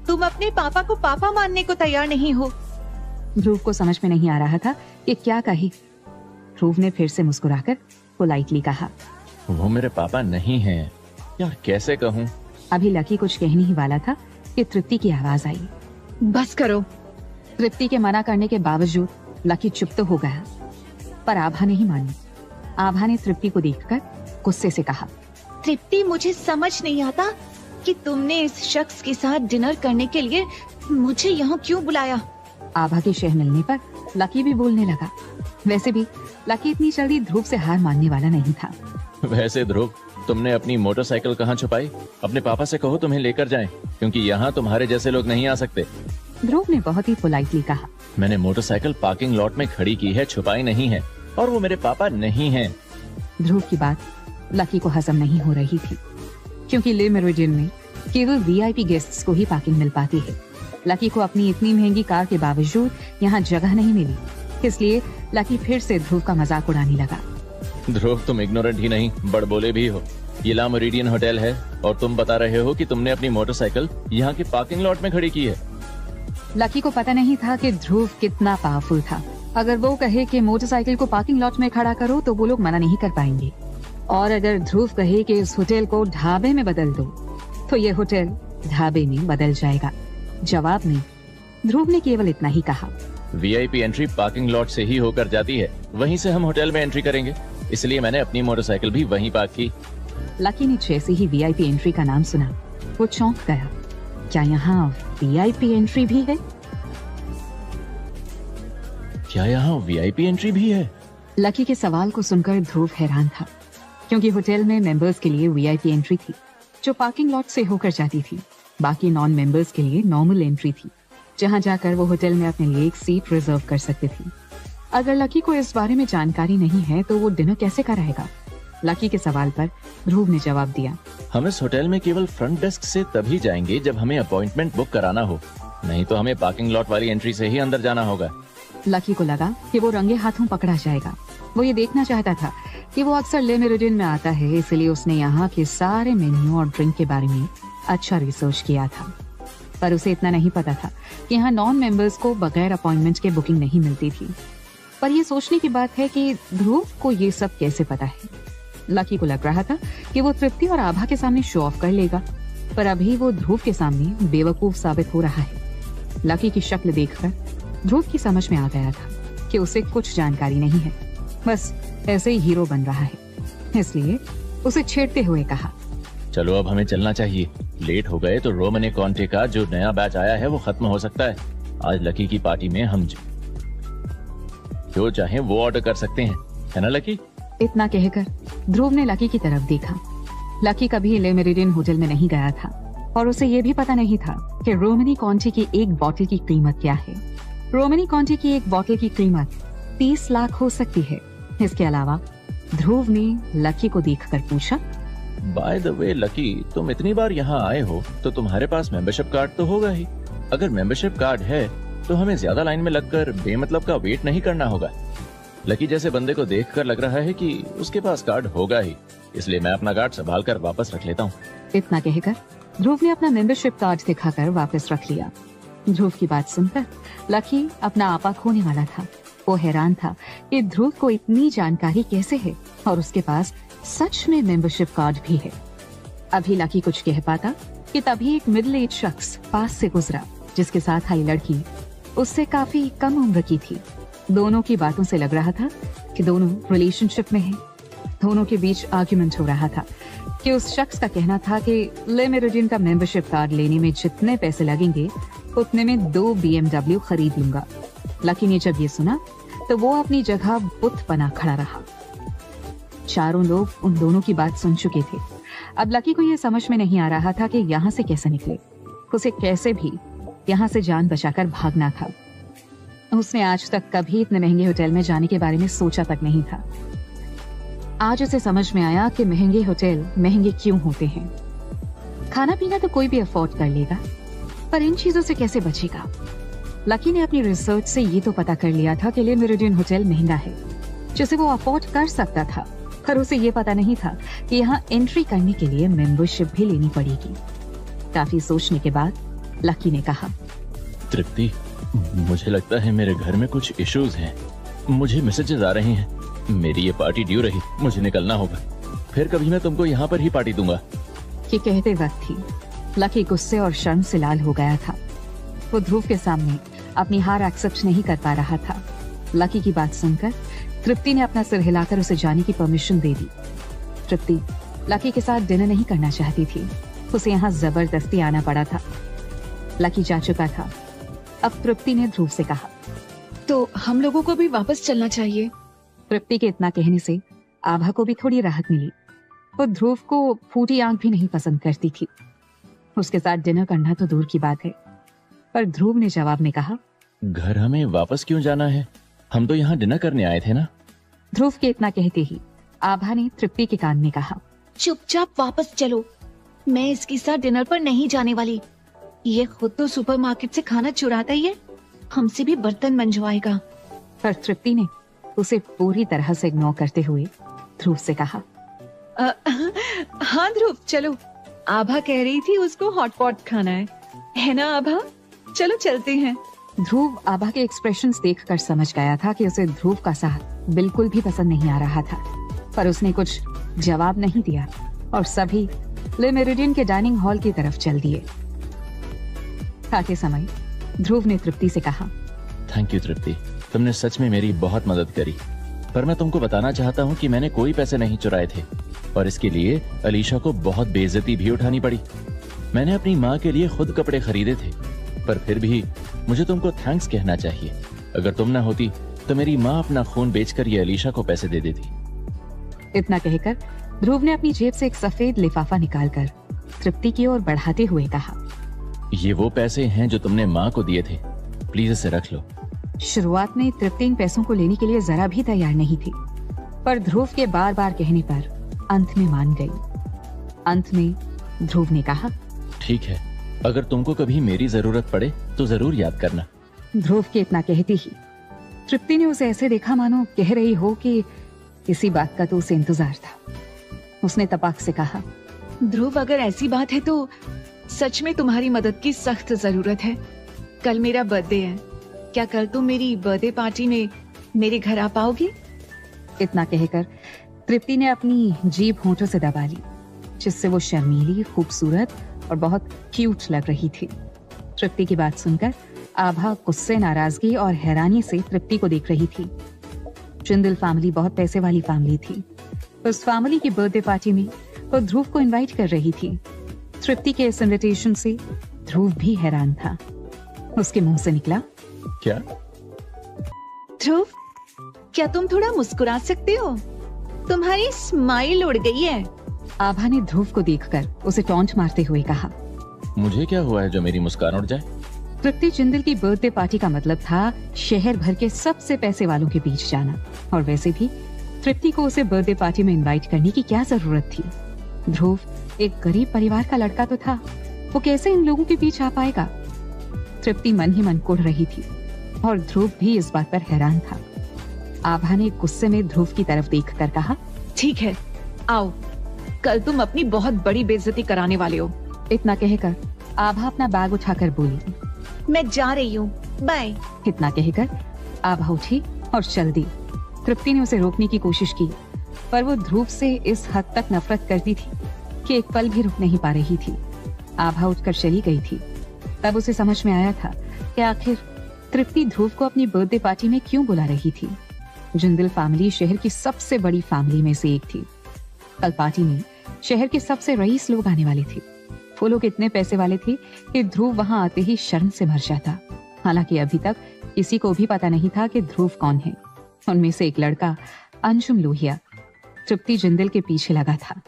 तुम अपने पापा को पापा मानने को तैयार नहीं हो। ध्रुव को समझ में नहीं आ रहा था कि क्या कहे। ध्रुव ने फिर से मुस्कुराकर पोलाइटली कहा, वो मेरे पापा नहीं हैं। यार कैसे कहूँ? अभी लकी कुछ कहने ही वाला था कि तृप्ति की आवाज आई। बस करो। तृप्ति के मना करने के बावजूद लकी चुप तो हो गया, पर आभा नहीं मानी। आभा ने तृप्ति को देखकर गुस्से से कहा, तृप्ति, मुझे समझ नहीं आता कि तुमने इस शख्स के साथ डिनर करने के लिए मुझे यहाँ क्यों बुलाया। आभा के शह मिलने पर लकी भी बोलने लगा। वैसे भी लकी इतनी जल्दी ध्रुव से हार मानने वाला नहीं था। वैसे ध्रुव, तुमने अपनी मोटरसाइकिल कहाँ छुपाई? अपने पापा से कहो तुम्हें लेकर जाएं, क्योंकि यहाँ तुम्हारे जैसे लोग नहीं आ सकते। ध्रुव ने बहुत ही पोलाइटली कहा, मैंने मोटरसाइकिल पार्किंग लॉट में खड़ी की है, छुपाई नहीं है, और वो मेरे पापा नहीं हैं। ध्रुव की बात लकी को हजम नहीं हो रही थी, क्योंकि ले मेरिडियन में केवल वीआईपी गेस्ट्स को ही पार्किंग मिल पाती है। लकी को अपनी इतनी महंगी कार के बावजूद यहाँ जगह नहीं मिली, इसलिए लकी फिर से ध्रुव का मजाक उड़ाने लगा। ध्रुव, तुम इग्नोरेंट ही नहीं, बड़बोले भी हो। ये ला मेरिडियन होटल है और तुम बता रहे हो कि तुमने अपनी मोटरसाइकिल यहाँ की पार्किंग लॉट में खड़ी की है। लकी को पता नहीं था कि ध्रुव कितना पावरफुल था। अगर वो कहे कि मोटरसाइकिल को पार्किंग लॉट में खड़ा करो तो वो लोग मना नहीं कर पाएंगे, और अगर ध्रुव कहे कि इस होटल को ढाबे में बदल दो तो ये होटल ढाबे में बदल जाएगा। जवाब में ध्रुव ने केवल इतना ही कहा, वीआईपी एंट्री पार्किंग लॉट से ही होकर जाती है, वहीं से हम होटल में एंट्री करेंगे, इसलिए मैंने अपनी मोटरसाइकिल भी वहीं पार्क की। लकी ने जैसे ही वीआईपी एंट्री का नाम सुना वो चौंक गया। क्या यहाँ वीआईपी एंट्री भी है? क्या यहाँ वीआईपी एंट्री भी है? लकी के सवाल को सुनकर ध्रुव हैरान था, क्योंकि होटल में मेंबर्स के लिए वीआईपी एंट्री थी जो पार्किंग लॉट से होकर जाती थी। बाकी नॉन मेंबर्स के लिए नॉर्मल एंट्री थी, जहां जाकर वो होटल में अपने लिए एक सीट रिजर्व कर सकते थे। अगर लकी को इस बारे में जानकारी नहीं है तो वो डिनर कैसे कराएगा? लकी के सवाल पर ध्रुव ने जवाब दिया, हम इस होटल में केवल फ्रंट डेस्क से तभी जाएंगे जब हमें अपॉइंटमेंट बुक कराना हो, नहीं तो हमें पार्किंग लॉट वाली एंट्री से ही अंदर जाना होगा। लकी को लगा कि वो रंगे हाथों पकड़ा जाएगा। वो ये देखना चाहता था कि वो अक्सर ले मेरिडियन में आता है, इसलिए उसने यहाँ के सारे मेन्यू और ड्रिंक के बारे में अच्छा रिसर्च किया था। पर उसे इतना नहीं पता था कि यहाँ नॉन मेंबर्स को बगैर अपॉइंटमेंट के बुकिंग नहीं मिलती थी। पर ये सोचने की बात है कि ध्रुव को ये सब कैसे पता है। लकी को लग रहा था कि वो तृप्ति और आभा के सामने शो ऑफ कर लेगा, पर अभी वो ध्रुव के सामने बेवकूफ साबित हो रहा है। लकी की शक्ल देखकर ध्रुव की समझ में आ गया था कि उसे कुछ जानकारी नहीं है, बस ऐसे ही हीरो बन रहा है। इसलिए उसे छेड़ते हुए कहा, चलो अब हमें चलना चाहिए, लेट हो गए तो रोमने कॉन्टे का जो नया बैच आया है वो खत्म हो सकता है। आज लकी की पार्टी में हम जो चाहें वो ऑर्डर कर सकते हैं, है ना लकी? इतना कहकर ध्रुव ने लकी की तरफ देखा। लकी कभी ले मेरिडियन होटल में नहीं गया था और उसे ये भी पता नहीं था कि रोमनी कॉन्टे की एक बोतल की कीमत क्या है। रोमनी कॉन्टे की एक बोतल की कीमत 30 लाख हो सकती है। इसके अलावा ध्रुव ने लकी को देखकर पूछा, बाय द वे लकी, तुम इतनी बार यहाँ आए हो तो तुम्हारे पास मेंबरशिप कार्ड तो होगा ही। अगर मेंबरशिप कार्ड है तो हमें ज्यादा लाइन में लगकर बेमतलब का वेट नहीं करना होगा। लकी जैसे बंदे को देखकर लग रहा है कि उसके पास कार्ड होगा ही, इसलिए मैं अपना कार्ड संभाल कर वापस रख लेता हूँ। इतना कहकर ध्रुव ने अपना मेंबरशिप कार्ड दिखाकर वापस रख लिया। ध्रुव की बात सुनकर लकी अपना आपा खोने वाला था। वो हैरान था कि ध्रुव को इतनी जानकारी कैसे है और उसके पास सच में मेंबरशिप कार्ड भी है। अभी लकी कुछ कह पाता कि तभी एक मिडिल एज शख्स पास से गुजरा, जिसके साथ आई लड़की उससे काफी कम उम्र की थी। दोनों की बातों से लग रहा था कि दोनों रिलेशनशिप में हैं। दोनों के बीच आर्ग्यूमेंट हो रहा था कि उस शख्स का कहना था कि ले मेरिडियन का मेंबरशिप कार्ड लेने में जितने पैसे लगेंगे उतने में 2 BMW खरीद लूंगा। लकी ने जब ये सुना तो वो अपनी जगह बुत बना खड़ा रहा। चारों लोग उन दोनों की बात सुन चुके थे। अब लकी को यह समझ में नहीं आ रहा था कि यहाँ से कैसे निकले। उसे कैसे भी यहाँ से जान बचाकर भागना था। उसने आज तक कभी इतने महंगे होटल में जाने के बारे में सोचा तक नहीं था। आज उसे समझ में आया कि महंगे होटल महंगे क्यों होते हैं। खाना पीना तो कोई भी अफोर्ड कर लेगा, पर इन चीजों से कैसे बचेगा। लकी ने अपनी रिसर्च से ये तो पता कर लिया था कि ले मेरिडियन होटल महंगा है, जिसे वो अफोर्ड कर सकता था, पर उसे ये पता नहीं था कि यहाँ एंट्री करने के लिए मेंबरशिप भी लेनी पड़ेगी। काफी सोचने के बाद लकी ने कहा, तृप्ति, मुझे लगता है मेरे घर में कुछ इश्यूज हैं। मुझे मैसेजेस आ रहे हैं। मेरी ये पार्टी ड्यू रही, मुझे निकलना होगा। फिर कभी मैं तुमको यहाँ पर ही पार्टी दूंगा। ये कहते वक्त ही लकी गुस्से और शर्म से लाल हो गया था। वो ध्रुव के सामने अपनी हार एक्सेप्ट नहीं कर पा रहा था। लकी की बात सुनकर तृप्ति ने अपना सिर हिलाकर उसे जाने की परमिशन दे दी। तृप्ति लकी के साथ डिनर नहीं करना चाहती थी, उसे यहाँ जबरदस्ती आना पड़ा था। लकी जा चुका था। अब तृप्ति ने ध्रुव से कहा, तो हम लोगों को भी वापस चलना चाहिए। तृप्ति के इतना कहने से आभा को भी थोड़ी राहत मिली। वो ध्रुव को फूटी आंख भी नहीं पसंद करती थी। उसके साथ डिनर करना तो दूर की बात है। पर ध्रुव ने जवाब में कहा, घर हमें वापस क्यों जाना है? हम तो यहाँ डिनर करने आए थे ना। ध्रुव के इतना कहते ही आभा ने तृप्ति के कान में कहा, चुपचाप वापस चलो, मैं इसके साथ डिनर पर नहीं जाने वाली। ये खुद तो सुपरमार्केट से खाना चुराता ही है, हमसे भी बर्तन मंजवाएगा। पर तृप्ति ने उसे पूरी तरह से इग्नोर करते हुए ध्रुव से कहा, हाँ ध्रुव चलो, आभा कह रही थी उसको हॉट पॉट खाना है ना आभा? चलो चलते हैं। ध्रुव आभा के एक्सप्रेशंस देखकर समझ गया था कि उसे ध्रुव का साथ बिल्कुल भी पसंद नहीं आ रहा था, पर उसने कुछ जवाब नहीं दिया और सभी ले मेरिडियन के डाइनिंग हॉल की तरफ चल दिए। खाते समय ध्रुव ने तृप्ति से कहा, थैंक यू तृप्ति, तुमने सच में मेरी बहुत मदद करी। पर मैं तुमको बताना चाहता हूँ कि मैंने कोई पैसे नहीं चुराए थे और इसके लिए अलीशा को बहुत बेइज्जती भी उठानी पड़ी। मैंने अपनी माँ के लिए खुद कपड़े खरीदे थे, पर फिर भी मुझे तुमको थैंक्स कहना चाहिए। अगर तुम ना होती तो मेरी माँ अपना खून बेचकर ये अलीशा को पैसे दे देती। इतना कहकर ध्रुव ने अपनी जेब से एक सफेद लिफाफा निकालकर तृप्ति की ओर बढ़ाते हुए कहा, ये वो पैसे हैं जो तुमने माँ को दिए थे, प्लीज इसे रख लो। शुरुआत में तृप्ति इन पैसों को लेने के लिए जरा भी तैयार नहीं थी, पर ध्रुव के बार बार कहने पर अंत में मान गई। अंत में ध्रुव ने कहा, ठीक है, अगर तुमको कभी मेरी जरूरत पड़े तो जरूर याद करना। ध्रुव के इतना कहते ही तृप्ति ने उसे ऐसे देखा मानो कह रही हो कि इसी बात का तो उसे इंतजार था। उसने तपाक से कहा, ध्रुव अगर ऐसी बात है तो सच में तुम्हारी मदद की सख्त जरूरत है। कल मेरा बर्थडे है, क्या कल तुम मेरी बर्थडे पार्टी में मेरे घर आ पाओगे? इतना कहकर तृप्ति ने अपनी जीभ होंठों से दबा ली, जिससे वो शर्मीली, खूबसूरत और बहुत क्यूट लग रही थी। तृप्ति की बात सुनकर आभा गुस्से, नाराजगी और हैरानी से तृप्ति को देख रही थी। जिंदल फैमिली बहुत पैसे वाली फैमिली थी। उस फैमिली की बर्थडे पार्टी में वो ध्रुव को इनवाइट कर रही थी। तृप्ति के इस इनविटेशन से ध्रुव भी हैरान था। उसके मुंह से निकला, क्या? ध्रुव, क्या तुम थोड़ा मुस्कुरा सकते हो? तुम्हारी स्माइल उड़ गई है। आभा ने ध्रुव को देखकर उसे टॉन्ट मारते हुए कहा, मुझे क्या हुआ है जो मेरी मुस्कान उड़ जाए? तृप्ति जिंदल की बर्थडे पार्टी का मतलब था शहर भर के सबसे पैसे वालों के बीच जाना, और वैसे भी तृप्ति को उसे बर्थडे पार्टी में इनवाइट करने की क्या जरूरत थी? ध्रुव एक गरीब परिवार का लड़का तो था, वो कैसे इन लोगों के बीच आ पाएगा? तृप्ति मन ही मन कुढ़ रही थी और ध्रुव भी इस बात पर हैरान था। आभा ने गुस्से में ध्रुव की तरफ देखकर कहा, ठीक है, आओ, कल तुम अपनी बहुत बड़ी बेइज्जती कराने वाले हो। इतना कहकर आभा अपना बैग उठाकर बोली, मैं जा रही हूँ, बाय। इतना कहकर आभा उठी और चल दी। तृप्ति ने उसे रोकने की कोशिश की, पर वो ध्रुव से इस हद तक नफरत करती थी कि एक पल भी रुक नहीं पा रही थी। आभा उठकर चली गई थी। तब उसे समझ में आया था कि आखिर तृप्ति ध्रुव को अपनी बर्थडे पार्टी में क्यों बुला रही थी। जिंदल फैमिली शहर की सबसे बड़ी फैमिली में से एक थी। कल पार्टी में शहर के सबसे रईस लोग आने वाले थे। वो लोग इतने पैसे वाले थे कि ध्रुव वहां आते ही शर्म से मर जाता। हालांकि अभी तक किसी को भी पता नहीं था कि ध्रुव कौन है। उनमें से एक लड़का अंजुम लोहिया तृप्ति जिंदल के पीछे लगा था।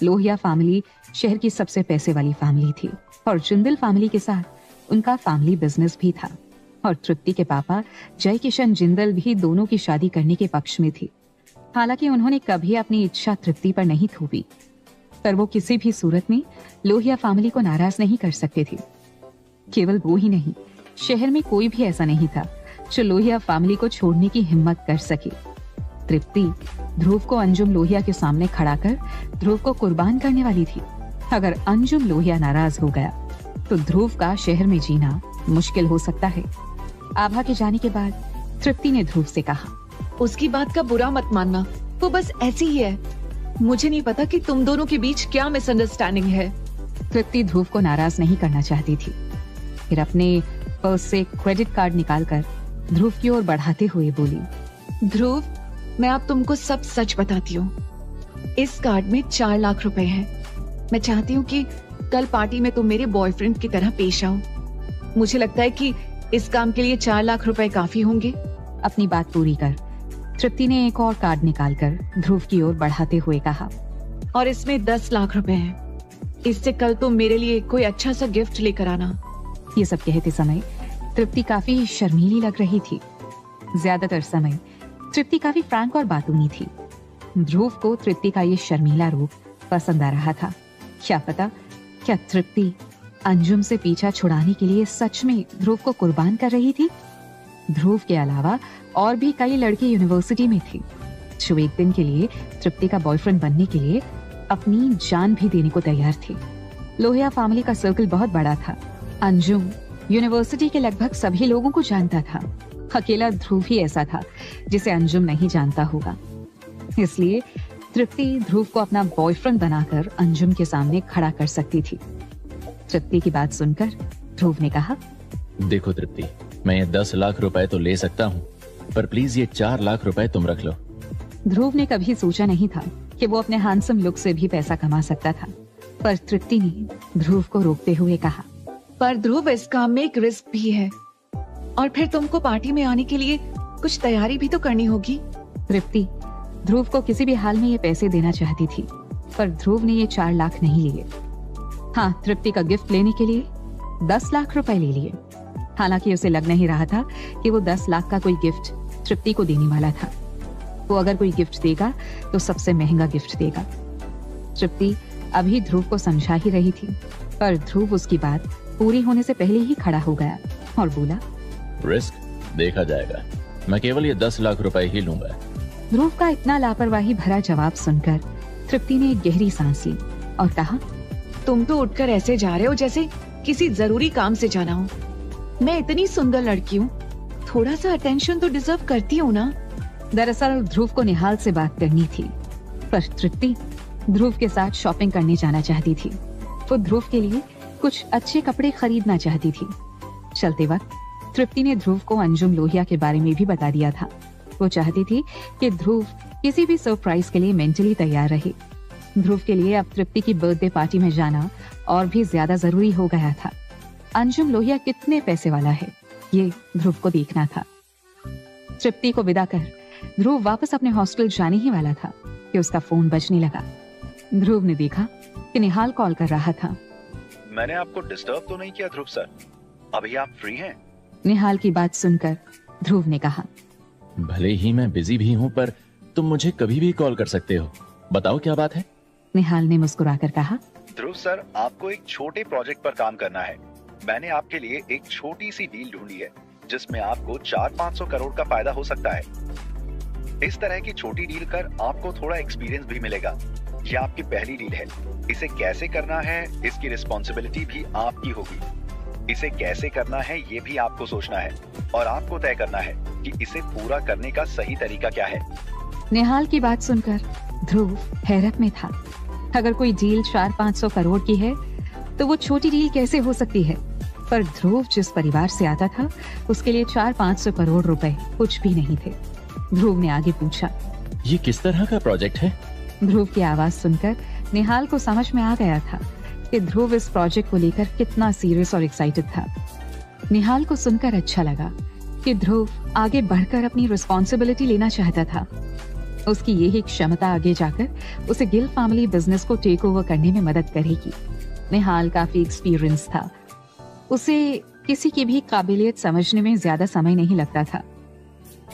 लोहिया फैमिली शहर की सबसे पैसे वाली फैमिली थी और जिंदल फैमिली के साथ उनका फैमिली बिजनेस भी था और तृप्ति के पापा जय किशन जिंदल भी दोनों की शादी करने के पक्ष में थे। हालांकि उन्होंने कभी अपनी इच्छा तृप्ति पर नहीं थोपी, पर वो किसी भी सूरत में लोहिया फैमिली को नाराज नहीं कर सकते थे। केवल वो ही नहीं, शहर में कोई भी ऐसा नहीं था जो लोहिया फैमिली को छोड़ने की हिम्मत कर सके। तृप्ति ध्रुव को अंजुम लोहिया के सामने खड़ा कर ध्रुव को कुर्बान करने वाली थी। अगर अंजुम लोहिया नाराज हो गया तो ध्रुव का शहर में जीना मुश्किल हो सकता है। आभा के जाने के बाद तृप्ति ने ध्रुव से कहा, उसकी बात का बुरा मत मानना, वो बस ऐसी ही है। मुझे नहीं पता कि तुम दोनों के बीच क्या मिसअंडरस्टैंडिंग है। तृप्ति ध्रुव को नाराज नहीं करना चाहती थी। फिर अपने पर्स से क्रेडिट कार्ड निकालकर ध्रुव की ओर बढ़ाते हुए बोली, ध्रुव, मैं अब तुमको सब सच बताती हूँ। इस कार्ड में 4 लाख रुपए हैं। मैं चाहती हूँ कि कल पार्टी में तुम मेरे बॉयफ्रेंड की तरह पेश आओ। मुझे लगता है कि इस काम के लिए 4 लाख रुपए काफी होंगे। अपनी बात पूरी कर तृप्ति ने एक और कार्ड निकालकर ध्रुव की ओर बढ़ाते हुए कहा, और इसमें 10 लाख रुपए हैं। इससे कल तुम मेरे लिए कोई अच्छा सा गिफ्ट लेकर आना। ये सब कहते समय तृप्ति काफी शर्मीली लग रही थी। ज्यादातर समय तृप्ति काफी फ्रैंक और बातूनी थी। ध्रुव को तृप्ति का ये शर्मीला रूप पसंद आ रहा था। क्या पता क्या तृप्ति अंजुम से पीछा छुड़ाने के लिए सच में ध्रुव को कुर्बान कर रही थी। ध्रुव के अलावा और भी कई लड़के यूनिवर्सिटी में थे जो एक दिन के लिए तृप्ति का बॉयफ्रेंड बनने के लिए अपनी जान भी देने को तैयार थे। लोहिया फैमिली का सर्कल बहुत बड़ा था। अंजुम यूनिवर्सिटी के लगभग सभी लोगों को जानता था। अकेला ध्रुव ही ऐसा था जिसे अंजुम नहीं जानता होगा। इसलिए तृप्ति ध्रुव को अपना बॉयफ्रेंड बनाकर अंजुम के सामने खड़ा कर सकती थी। तृप्ति की बात सुनकर ध्रुव ने कहा, देखो तृप्ति, मैं ये 10 लाख रुपए तो ले सकता हूँ, पर प्लीज ये 4 लाख रुपए तुम रख लो। ध्रुव ने कभी सोचा नहीं था कि वो अपने हैंडसम लुक से भी पैसा कमा सकता था, पर तृप्ति ने ध्रुव को रोकते हुए कहा, पर ध्रुव, इस काम में एक रिस्क भी है और फिर तुमको पार्टी में आने के लिए कुछ तैयारी भी तो करनी होगी। तृप्ति ध्रुव को किसी भी हाल में ये पैसे देना चाहती थी, पर ध्रुव ने ये 4 लाख नहीं लिए। हाँ, तृप्ति का गिफ्ट लेने के लिए 10 लाख रुपए ले लिए। हालांकि उसे लग नहीं रहा था कि वो 10 लाख का कोई गिफ्ट तृप्ति को देने वाला था। वो अगर कोई गिफ्ट देगा तो सबसे महंगा गिफ्ट देगा। तृप्ति अभी ध्रुव को समझा ही रही थी, पर ध्रुव उसकी बात पूरी होने से पहले ही खड़ा हो गया और बोला, रिस्क देखा जाएगा, मैं केवल ये 10 लाख रुपए ही लूंगा। ध्रुव का इतना लापरवाही भरा जवाब सुनकर तृप्ति ने एक गहरी सांस ली और कहा, तुम तो उठकर ऐसे जा रहे हो जैसे किसी जरूरी काम से जाना हो। मैं इतनी सुंदर लड़की हूँ, थोड़ा सा अटेंशन तो डिजर्व करती हूँ ना। दरअसल ध्रुव को निहाल से बात करनी थी, पर तृप्ति ध्रुव के साथ शॉपिंग करने जाना चाहती थी। वो ध्रुव के लिए कुछ अच्छे कपड़े खरीदना चाहती थी। चलते वक्त तृप्ति ने ध्रुव को अंजुम लोहिया के बारे में भी बता दिया था। वो चाहती थी कि ध्रुव किसी भी सरप्राइज के लिए मेंटली तैयार रहे। ध्रुव के लिए अब तृप्ति की बर्थडे पार्टी में जाना और भी ज्यादा जरूरी हो गया था। अंजुम लोहिया कितने पैसे वाला है, ये ध्रुव को देखना था। तृप्ति को विदा कर ध्रुव वापस अपने हॉस्टल जाने ही वाला था कि उसका फोन बजने लगा। ध्रुव ने देखा कि निहाल कॉल कर रहा था। मैंने आपको डिस्टर्ब तो नहीं किया ध्रुव सर? अभी आप फ्री हैं? निहाल की बात सुनकर ध्रुव ने कहा, भले ही मैं बिजी भी हूँ, पर तुम मुझे कभी भी कॉल कर सकते हो। बताओ क्या बात है? निहाल ने मुस्कुराकर कहा, ध्रुव सर, आपको एक छोटे प्रोजेक्ट पर काम करना है। मैंने आपके लिए एक छोटी सी डील ढूंढी है जिसमें आपको 400-500 करोड़ का फायदा हो सकता है। इस तरह की छोटी डील कर आपको थोड़ा एक्सपीरियंस भी मिलेगा। यह आपकी पहली डील है। इसे कैसे करना है, इसकी रिस्पॉन्सिबिलिटी भी आपकी होगी। इसे कैसे करना है ये भी आपको सोचना है और आपको तय करना है कि इसे पूरा करने का सही तरीका क्या है। निहाल की बात सुनकर ध्रुव हैरत में था। अगर कोई डील 400-500 करोड़ की है तो वो छोटी डील कैसे हो सकती है? पर ध्रुव जिस परिवार से आता था उसके लिए 400-500 करोड़ रुपए कुछ भी नहीं थे। ध्रुव ने आगे पूछा, ये किस तरह का प्रोजेक्ट है? ध्रुव की आवाज सुनकर निहाल को समझ में आ गया था कि ध्रुव इस प्रोजेक्ट को लेकर कितना सीरियस और एक्साइटेड था। निहाल को सुनकर अच्छा लगा कि ध्रुव आगे बढ़कर अपनी रिस्पॉन्सिबिलिटी लेना चाहता था। उसकी यही क्षमता आगे जाकर उसे गिल फैमिली बिजनेस को टेक ओवर करने में मदद करेगी। निहाल काफी एक्सपीरियंस था, उसे किसी की भी काबिलियत समझने में ज्यादा समय नहीं लगता था।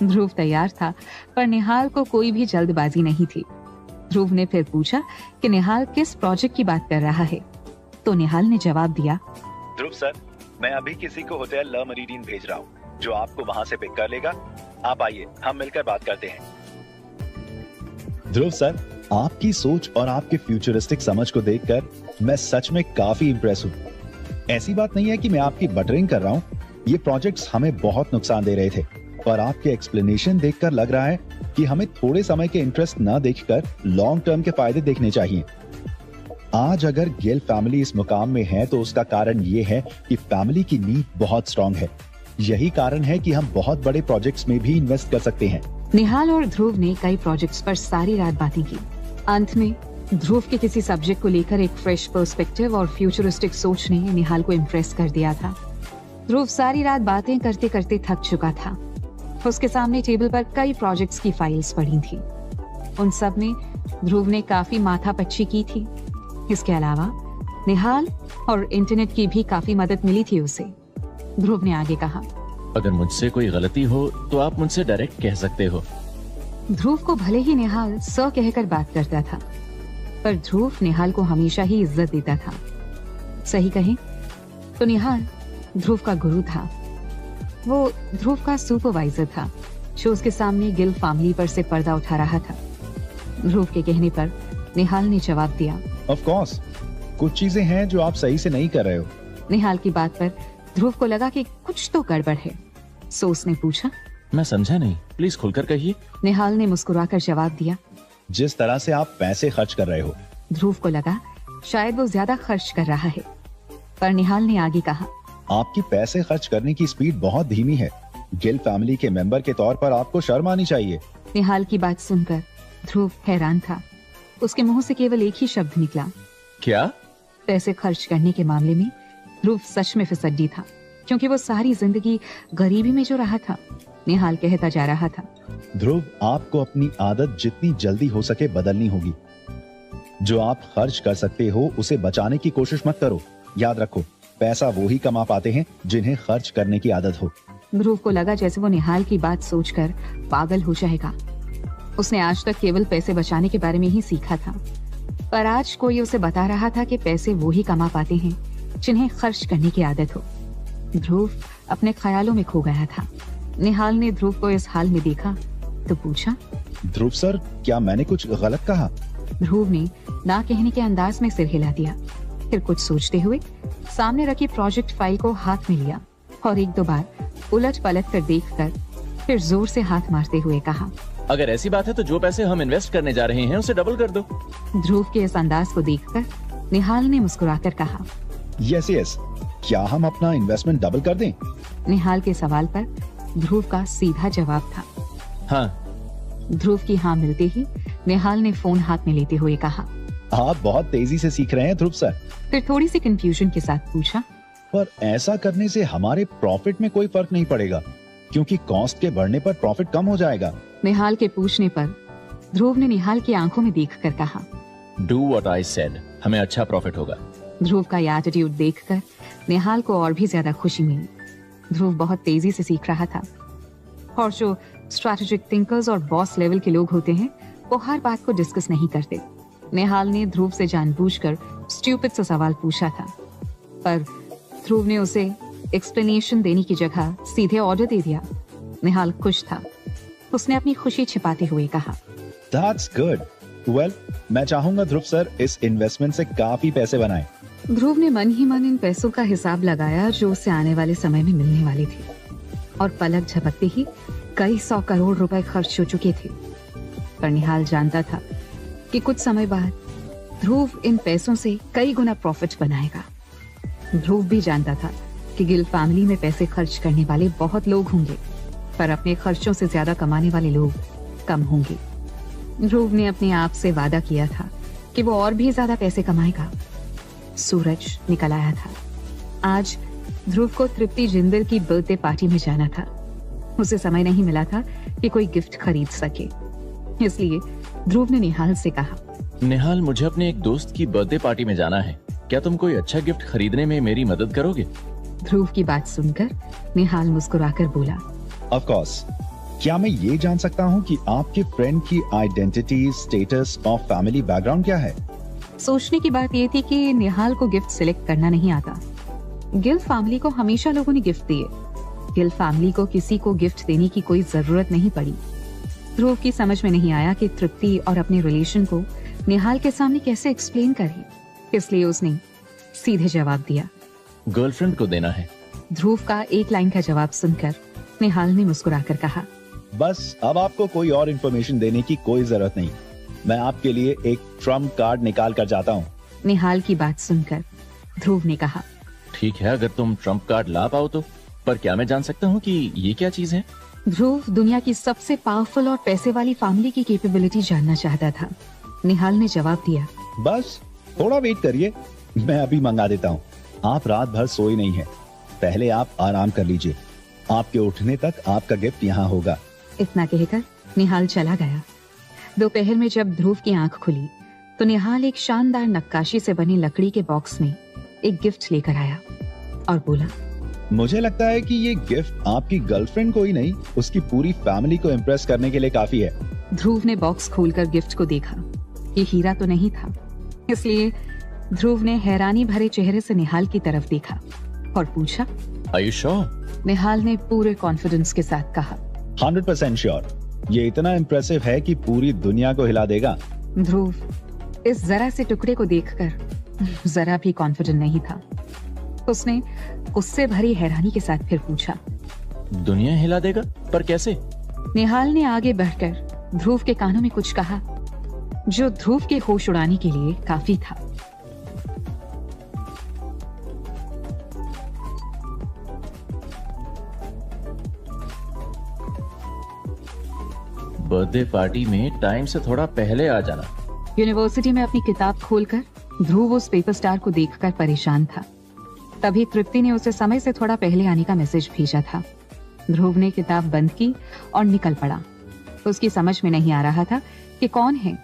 ध्रुव तैयार था, पर निहाल को कोई भी जल्दबाजी नहीं थी। ध्रुव ने फिर पूछा कि निहाल किस प्रोजेक्ट की बात कर रहा है, तो निहाल ने जवाब दिया, ध्रुव सर, मैं अभी किसी को होटल ला मेरिडियन भेज रहा हूँ, जो आपको वहाँ से पिक कर लेगा। आप आइए, हम मिलकर बात करते हैं। ध्रुव सर, आपकी सोच और आपके फ्यूचरिस्टिक समझ को देखकर मैं सच में काफी इंप्रेस हूँ। ऐसी बात नहीं है कि मैं आपकी बटरिंग कर रहा हूँ, ये प्रोजेक्ट्स हमें बहुत नुकसान दे रहे थे, पर आपके एक्सप्लेनेशन देखकर लग रहा है कि हमें थोड़े समय के इंटरेस्ट न देखकर लॉन्ग टर्म के फायदे देखने चाहिए। आज अगर गिल फैमिली इस मुकाम में है तो उसका कारण ये है कि फैमिली की नींव बहुत स्ट्रांग है। यही कारण है कि हम बहुत बड़े प्रोजेक्ट्स में भी इन्वेस्ट कर सकते हैं। निहाल और ध्रुव ने कई प्रोजेक्ट्स पर सारी रात बातें की। अंत में ध्रुव के किसी सब्जेक्ट को लेकर एक फ्रेश पर्सपेक्टिव और फ्यूचरिस्टिक सोच ने निहाल को इम्प्रेस कर दिया था। ध्रुव सारी रात बातें करते करते थक चुका था। उसके सामने टेबल पर कई प्रोजेक्ट्स की फाइल्स पड़ी थी। उन सब में ध्रुव ने काफी माथापच्ची की थी। इसके अलावा निहाल और इंटरनेट की भी काफी मदद मिली थी उसे। ध्रुव ने आगे कहा, अगर मुझसे कोई गलती हो तो आप मुझसे डायरेक्ट कह सकते हो। ध्रुव को भले ही निहाल सर कहकर बात करता था, पर ध्रुव निहाल को हमेशा ही इज्जत देता था। सही कहें तो निहाल ध्रुव का गुरु था। वो ध्रुव का सुपरवाइजर था, जो उसके सामने गिल फैमिली पर से पर्दा उठा रहा था। ध्रुव के कहने पर निहाल ने जवाब दिया, ऑफ कोर्स, कुछ चीजें हैं जो आप सही से नहीं कर रहे हो। निहाल की बात पर ध्रुव को लगा कि कुछ तो गड़बड़ है, सो उसने पूछा, मैं समझा नहीं, प्लीज खुलकर कहिए। निहाल ने मुस्कुराकर जवाब दिया, जिस तरह से आप पैसे खर्च कर रहे हो। ध्रुव को लगा शायद वो ज्यादा खर्च कर रहा है, पर निहाल ने आगे कहा, आपकी पैसे खर्च करने की स्पीड बहुत धीमी है। गिल फैमिली के मेंबर के तौर पर आपको शर्म आनी चाहिए। निहाल की बात सुनकर ध्रुव हैरान था। उसके मुंह से केवल एक ही शब्द निकला, क्या? पैसे खर्च करने के मामले में ध्रुव सच में फिसड्डी था, क्योंकि वो सारी जिंदगी गरीबी में जो रहा था। निहाल कहता जा रहा था, ध्रुव, आपको अपनी आदत जितनी जल्दी हो सके बदलनी होगी। जो आप खर्च कर सकते हो उसे बचाने की कोशिश मत करो। याद रखो, पैसा वो ही कमा पाते हैं जिन्हें खर्च करने की आदत हो। ध्रुव को लगा जैसे वो निहाल की बात सोचकर पागल हो जाएगा। उसने आज तक केवल पैसे बचाने के बारे में ही सीखा था, पर आज कोई उसे बता रहा था कि पैसे वो ही कमा पाते हैं जिन्हें खर्च करने की आदत हो। ध्रुव अपने ख्यालों में खो गया था। निहाल ने ध्रुव को इस हाल में देखा तो पूछा, ध्रुव सर, क्या मैंने कुछ गलत कहा? ध्रुव ने ना कहने के अंदाज में सिर हिला दिया। फिर कुछ सोचते हुए सामने रखी प्रोजेक्ट फाइल को हाथ में लिया और एक दो बार उलट पलट कर देखकर फिर जोर से हाथ मारते हुए कहा, अगर ऐसी बात है तो जो पैसे हम इन्वेस्ट करने जा रहे हैं उसे डबल कर दो। ध्रुव के इस अंदाज को देखकर निहाल ने मुस्कुराकर कहा, यस यस, क्या हम अपना इन्वेस्टमेंट डबल कर दें? निहाल के सवाल पर ध्रुव का सीधा जवाब था, हाँ। ध्रुव की हाँ मिलते ही निहाल ने फोन हाथ में लेते हुए कहा, आप बहुत तेजी से सीख रहे हैं ध्रुव सर। फिर थोड़ी सी कंफ्यूजन के साथ पूछा, पर ऐसा करने से हमारे प्रॉफिट में कोई फर्क नहीं पड़ेगा, क्योंकि कॉस्ट के बढ़ने पर प्रॉफिट कम हो जाएगा। निहाल के पूछने पर ध्रुव ने निहाल की आंखों में देखकर कहा, डू व्हाट आई सेड, हमें अच्छा प्रॉफिट होगा। ध्रुव का ये एटीट्यूड देखकर निहाल को और भी ज्यादा खुशी मिली। ध्रुव बहुत तेजी से सीख रहा था, और जो स्ट्रैटेजिक थिंकर्स और बॉस लेवल के लोग होते हैं वो हर बात को डिस्कस नहीं करते। निहाल ने ध्रुव से जानबूझकर स्टूपिड सा सवाल पूछा था, पर ध्रुव ने उसे एक्सप्लेनेशन देने की जगह सीधे ऑर्डर दे दिया। निहाल खुश था। उसने अपनी खुशी छिपाते हुए कहा, That's good. Well, मैं चाहूंगा ध्रुव सर इस इन्वेस्टमेंट से काफी पैसे बनाएं। ध्रुव ने मन ही मन इन पैसों का हिसाब लगाया जो उसे आने वाले समय में मिलने वाले थे, और पलक झपकते ही कई 100 करोड़ रुपए खर्च हो चुके थे। पर निहाल जानता था कि कुछ समय बाद ध्रुव इन पैसों से कई गुना प्रॉफिट बनाएगा। ध्रुव भी जानता था कि गिल फैमिली में पैसे खर्च करने वाले बहुत लोग होंगे, पर अपने खर्चों से ज्यादा कमाने वाले लोग कम होंगे। ध्रुव ने अपने आप से वादा किया था कि वो और भी ज्यादा पैसे कमाएगा। सूरज निकल आया था। आज ध्रुव को तृप्ति जिंदल की बर्थडे पार्टी में जाना था। उसे समय नहीं मिला था कि कोई गिफ्ट खरीद सके, इसलिए ध्रुव ने निहाल से कहा, निहाल, मुझे अपने एक दोस्त की बर्थडे पार्टी में जाना है, क्या तुम कोई अच्छा गिफ्ट खरीदने में मेरी मदद करोगे? ध्रुव की बात सुनकर निहाल मुस्कुराकर बोला, ऑफ कोर्स। क्या मैं ये जान सकता हूँ कि आपके फ्रेंड की आइडेंटिटी, स्टेटस और फैमिली बैकग्राउंड क्या है? सोचने की बात ये थी कि निहाल को गिफ्ट सिलेक्ट करना नहीं आता। गिल फैमिली को हमेशा लोगों ने गिफ्ट दिए। गिल फैमिली को किसी को गिफ्ट देने की कोई जरूरत नहीं पड़ी। ध्रुव की समझ में नहीं आया कि तृप्ति और अपने रिलेशन को निहाल के सामने कैसे एक्सप्लेन करे, इसलिए उसने सीधे जवाब दिया, गर्लफ्रेंड को देना है। ध्रुव का एक लाइन का जवाब सुनकर निहाल ने मुस्कुराकर कहा, बस अब आपको कोई और इन्फॉर्मेशन देने की कोई जरूरत नहीं। मैं आपके लिए एक ट्रम्प कार्ड निकाल कर जाता हूँ। निहाल की बात सुनकर ध्रुव ने कहा, ठीक है, अगर तुम ट्रम्प कार्ड ला पाओ तो, पर क्या मैं जान सकता हूँ कि ये क्या चीज है? ध्रुव दुनिया की सबसे पावरफुल और पैसे वाली फैमिली की कैपेबिलिटी जानना चाहता था। निहाल ने जवाब दिया, बस थोड़ा वेट करिए, मैं अभी मंगा देता हूँ। आप रात भर सोई नहीं है, पहले आप आराम कर लीजिए। आपके उठने तक आपका गिफ्ट यहाँ होगा। इतना कहकर निहाल चला गया। दोपहर में जब ध्रुव की आंख खुली तो निहाल एक शानदार नक्काशी से बनी लकड़ी के बॉक्स में एक गिफ्ट लेकर आया और बोला, मुझे लगता है कि ये गिफ्ट आपकी गर्लफ्रेंड को ही नहीं, उसकी पूरी फैमिली को इम्प्रेस करने के लिए काफी है। ध्रुव ने बॉक्स खोलकर गिफ्ट को देखा। ये हीरा तो नहीं था, इसलिए ध्रुव ने हैरानी भरे चेहरे से निहाल की तरफ देखा और पूछा, Are you sure? निहाल ने पूरे कॉन्फिडेंस के साथ कहा, 100% श्योर। ये इतना इम्प्रेसिव है कि पूरी दुनिया को हिला देगा। ध्रुव इस जरा से टुकड़े को देखकर जरा भी कॉन्फिडेंट नहीं था। उसने उससे भरी हैरानी के साथ फिर पूछा, दुनिया हिला देगा? पर कैसे? निहाल ने आगे बढ़कर ध्रुव के कानों में कुछ कहा जो ध्रुव के होश उड़ाने के लिए काफी था। बर्थडे पार्टी में टाइम से थोड़ा पहले आ जाना। यूनिवर्सिटी में अपनी किताब खोलकर ध्रुव उस पेपर स्टार को देखकर परेशान था। तभी तृप्ति ने उसे समय से थोड़ा पहले आने का मैसेज भेजा था। ध्रुव ने किताब बंद की और निकल पड़ा। उसकी समझ में नहीं आ रहा था कि कौन है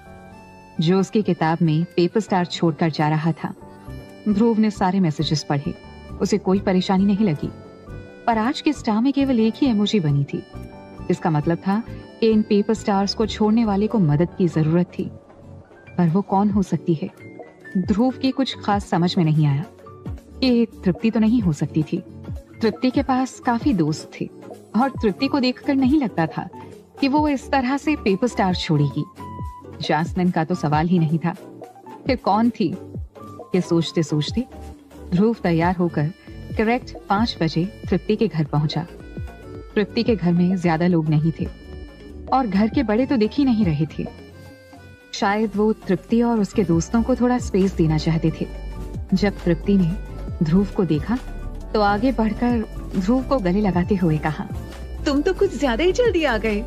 जो उसकी किताब में पेपर स्टार छोड़कर जा रहा था। ध्रुव ने सारे मैसेजेस पढ़े, उसे कोई परेशानी नहीं लगी, पर आज के स्टार में केवल एक ही इमोजी बनी थी। इसका मतलब था कि इन पेपर स्टार्स को छोड़ने वाले को मदद की जरूरत थी, पर वो कौन हो सकती है? ध्रुव की कुछ खास समझ में नहीं आया कि तृप्ति तो नहीं हो सकती थी। तृप्ति के पास काफी दोस्त थे और तृप्ति को देखकर नहीं लगता था कि वो इस तरह से पेपर स्टार छोड़ेगी। जैस्मिन का तो सवाल ही नहीं था, फिर कौन थी? ये सोचते सोचते ध्रुव तैयार होकर करेक्ट 5 बजे तृप्ति के घर पहुंचा। तृप्ति के घर में ज्यादा लोग नहीं थे और घर के बड़े तो दिख ही नहीं रहे थे। शायद वो तृप्ति और उसके दोस्तों को थोड़ा स्पेस देना चाहते थे। जब तृप्ति ने ध्रुव को देखा तो आगे बढ़कर ध्रुव को गले लगाते हुए कहा, तुम तो कुछ ज्यादा ही जल्दी आ गए।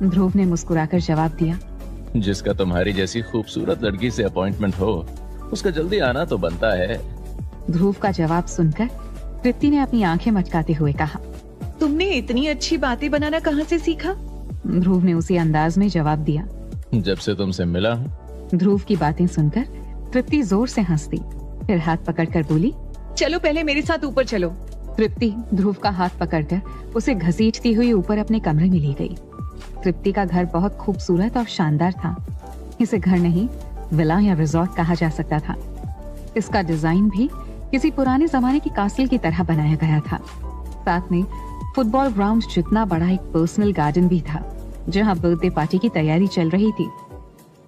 ध्रुव ने मुस्कुराकर जवाब दिया, जिसका तुम्हारी जैसी खूबसूरत लड़की से अपॉइंटमेंट हो उसका जल्दी आना तो बनता है। ध्रुव का जवाब सुनकर तृप्ति ने अपनी आंखें मटकाते हुए कहा, तुमने इतनी अच्छी बातें बनाना कहाँ से सीखा? ध्रुव ने उसी अंदाज में जवाब दिया, जब से तुमसे मिला हूँ। ध्रुव की बातें सुनकर तृप्ति जोर से हंस दी, फिर हाथ पकड़कर बोली, चलो पहले मेरे साथ ऊपर चलो। तृप्ति ध्रुव का हाथ पकड़कर उसे घसीटती हुई ऊपर अपने कमरे में ले गई। तृप्ति का घर बहुत खूबसूरत और शानदार था। इसे घर नहीं, विला या रिजॉर्ट कहा जा सकता था। इसका डिजाइन भी किसी पुराने जमाने की कासल की तरह बनाया गया था। साथ में फुटबॉल ग्राउंड जितना बड़ा एक पर्सनल गार्डन भी था, जहां बर्थडे पार्टी की तैयारी चल रही थी।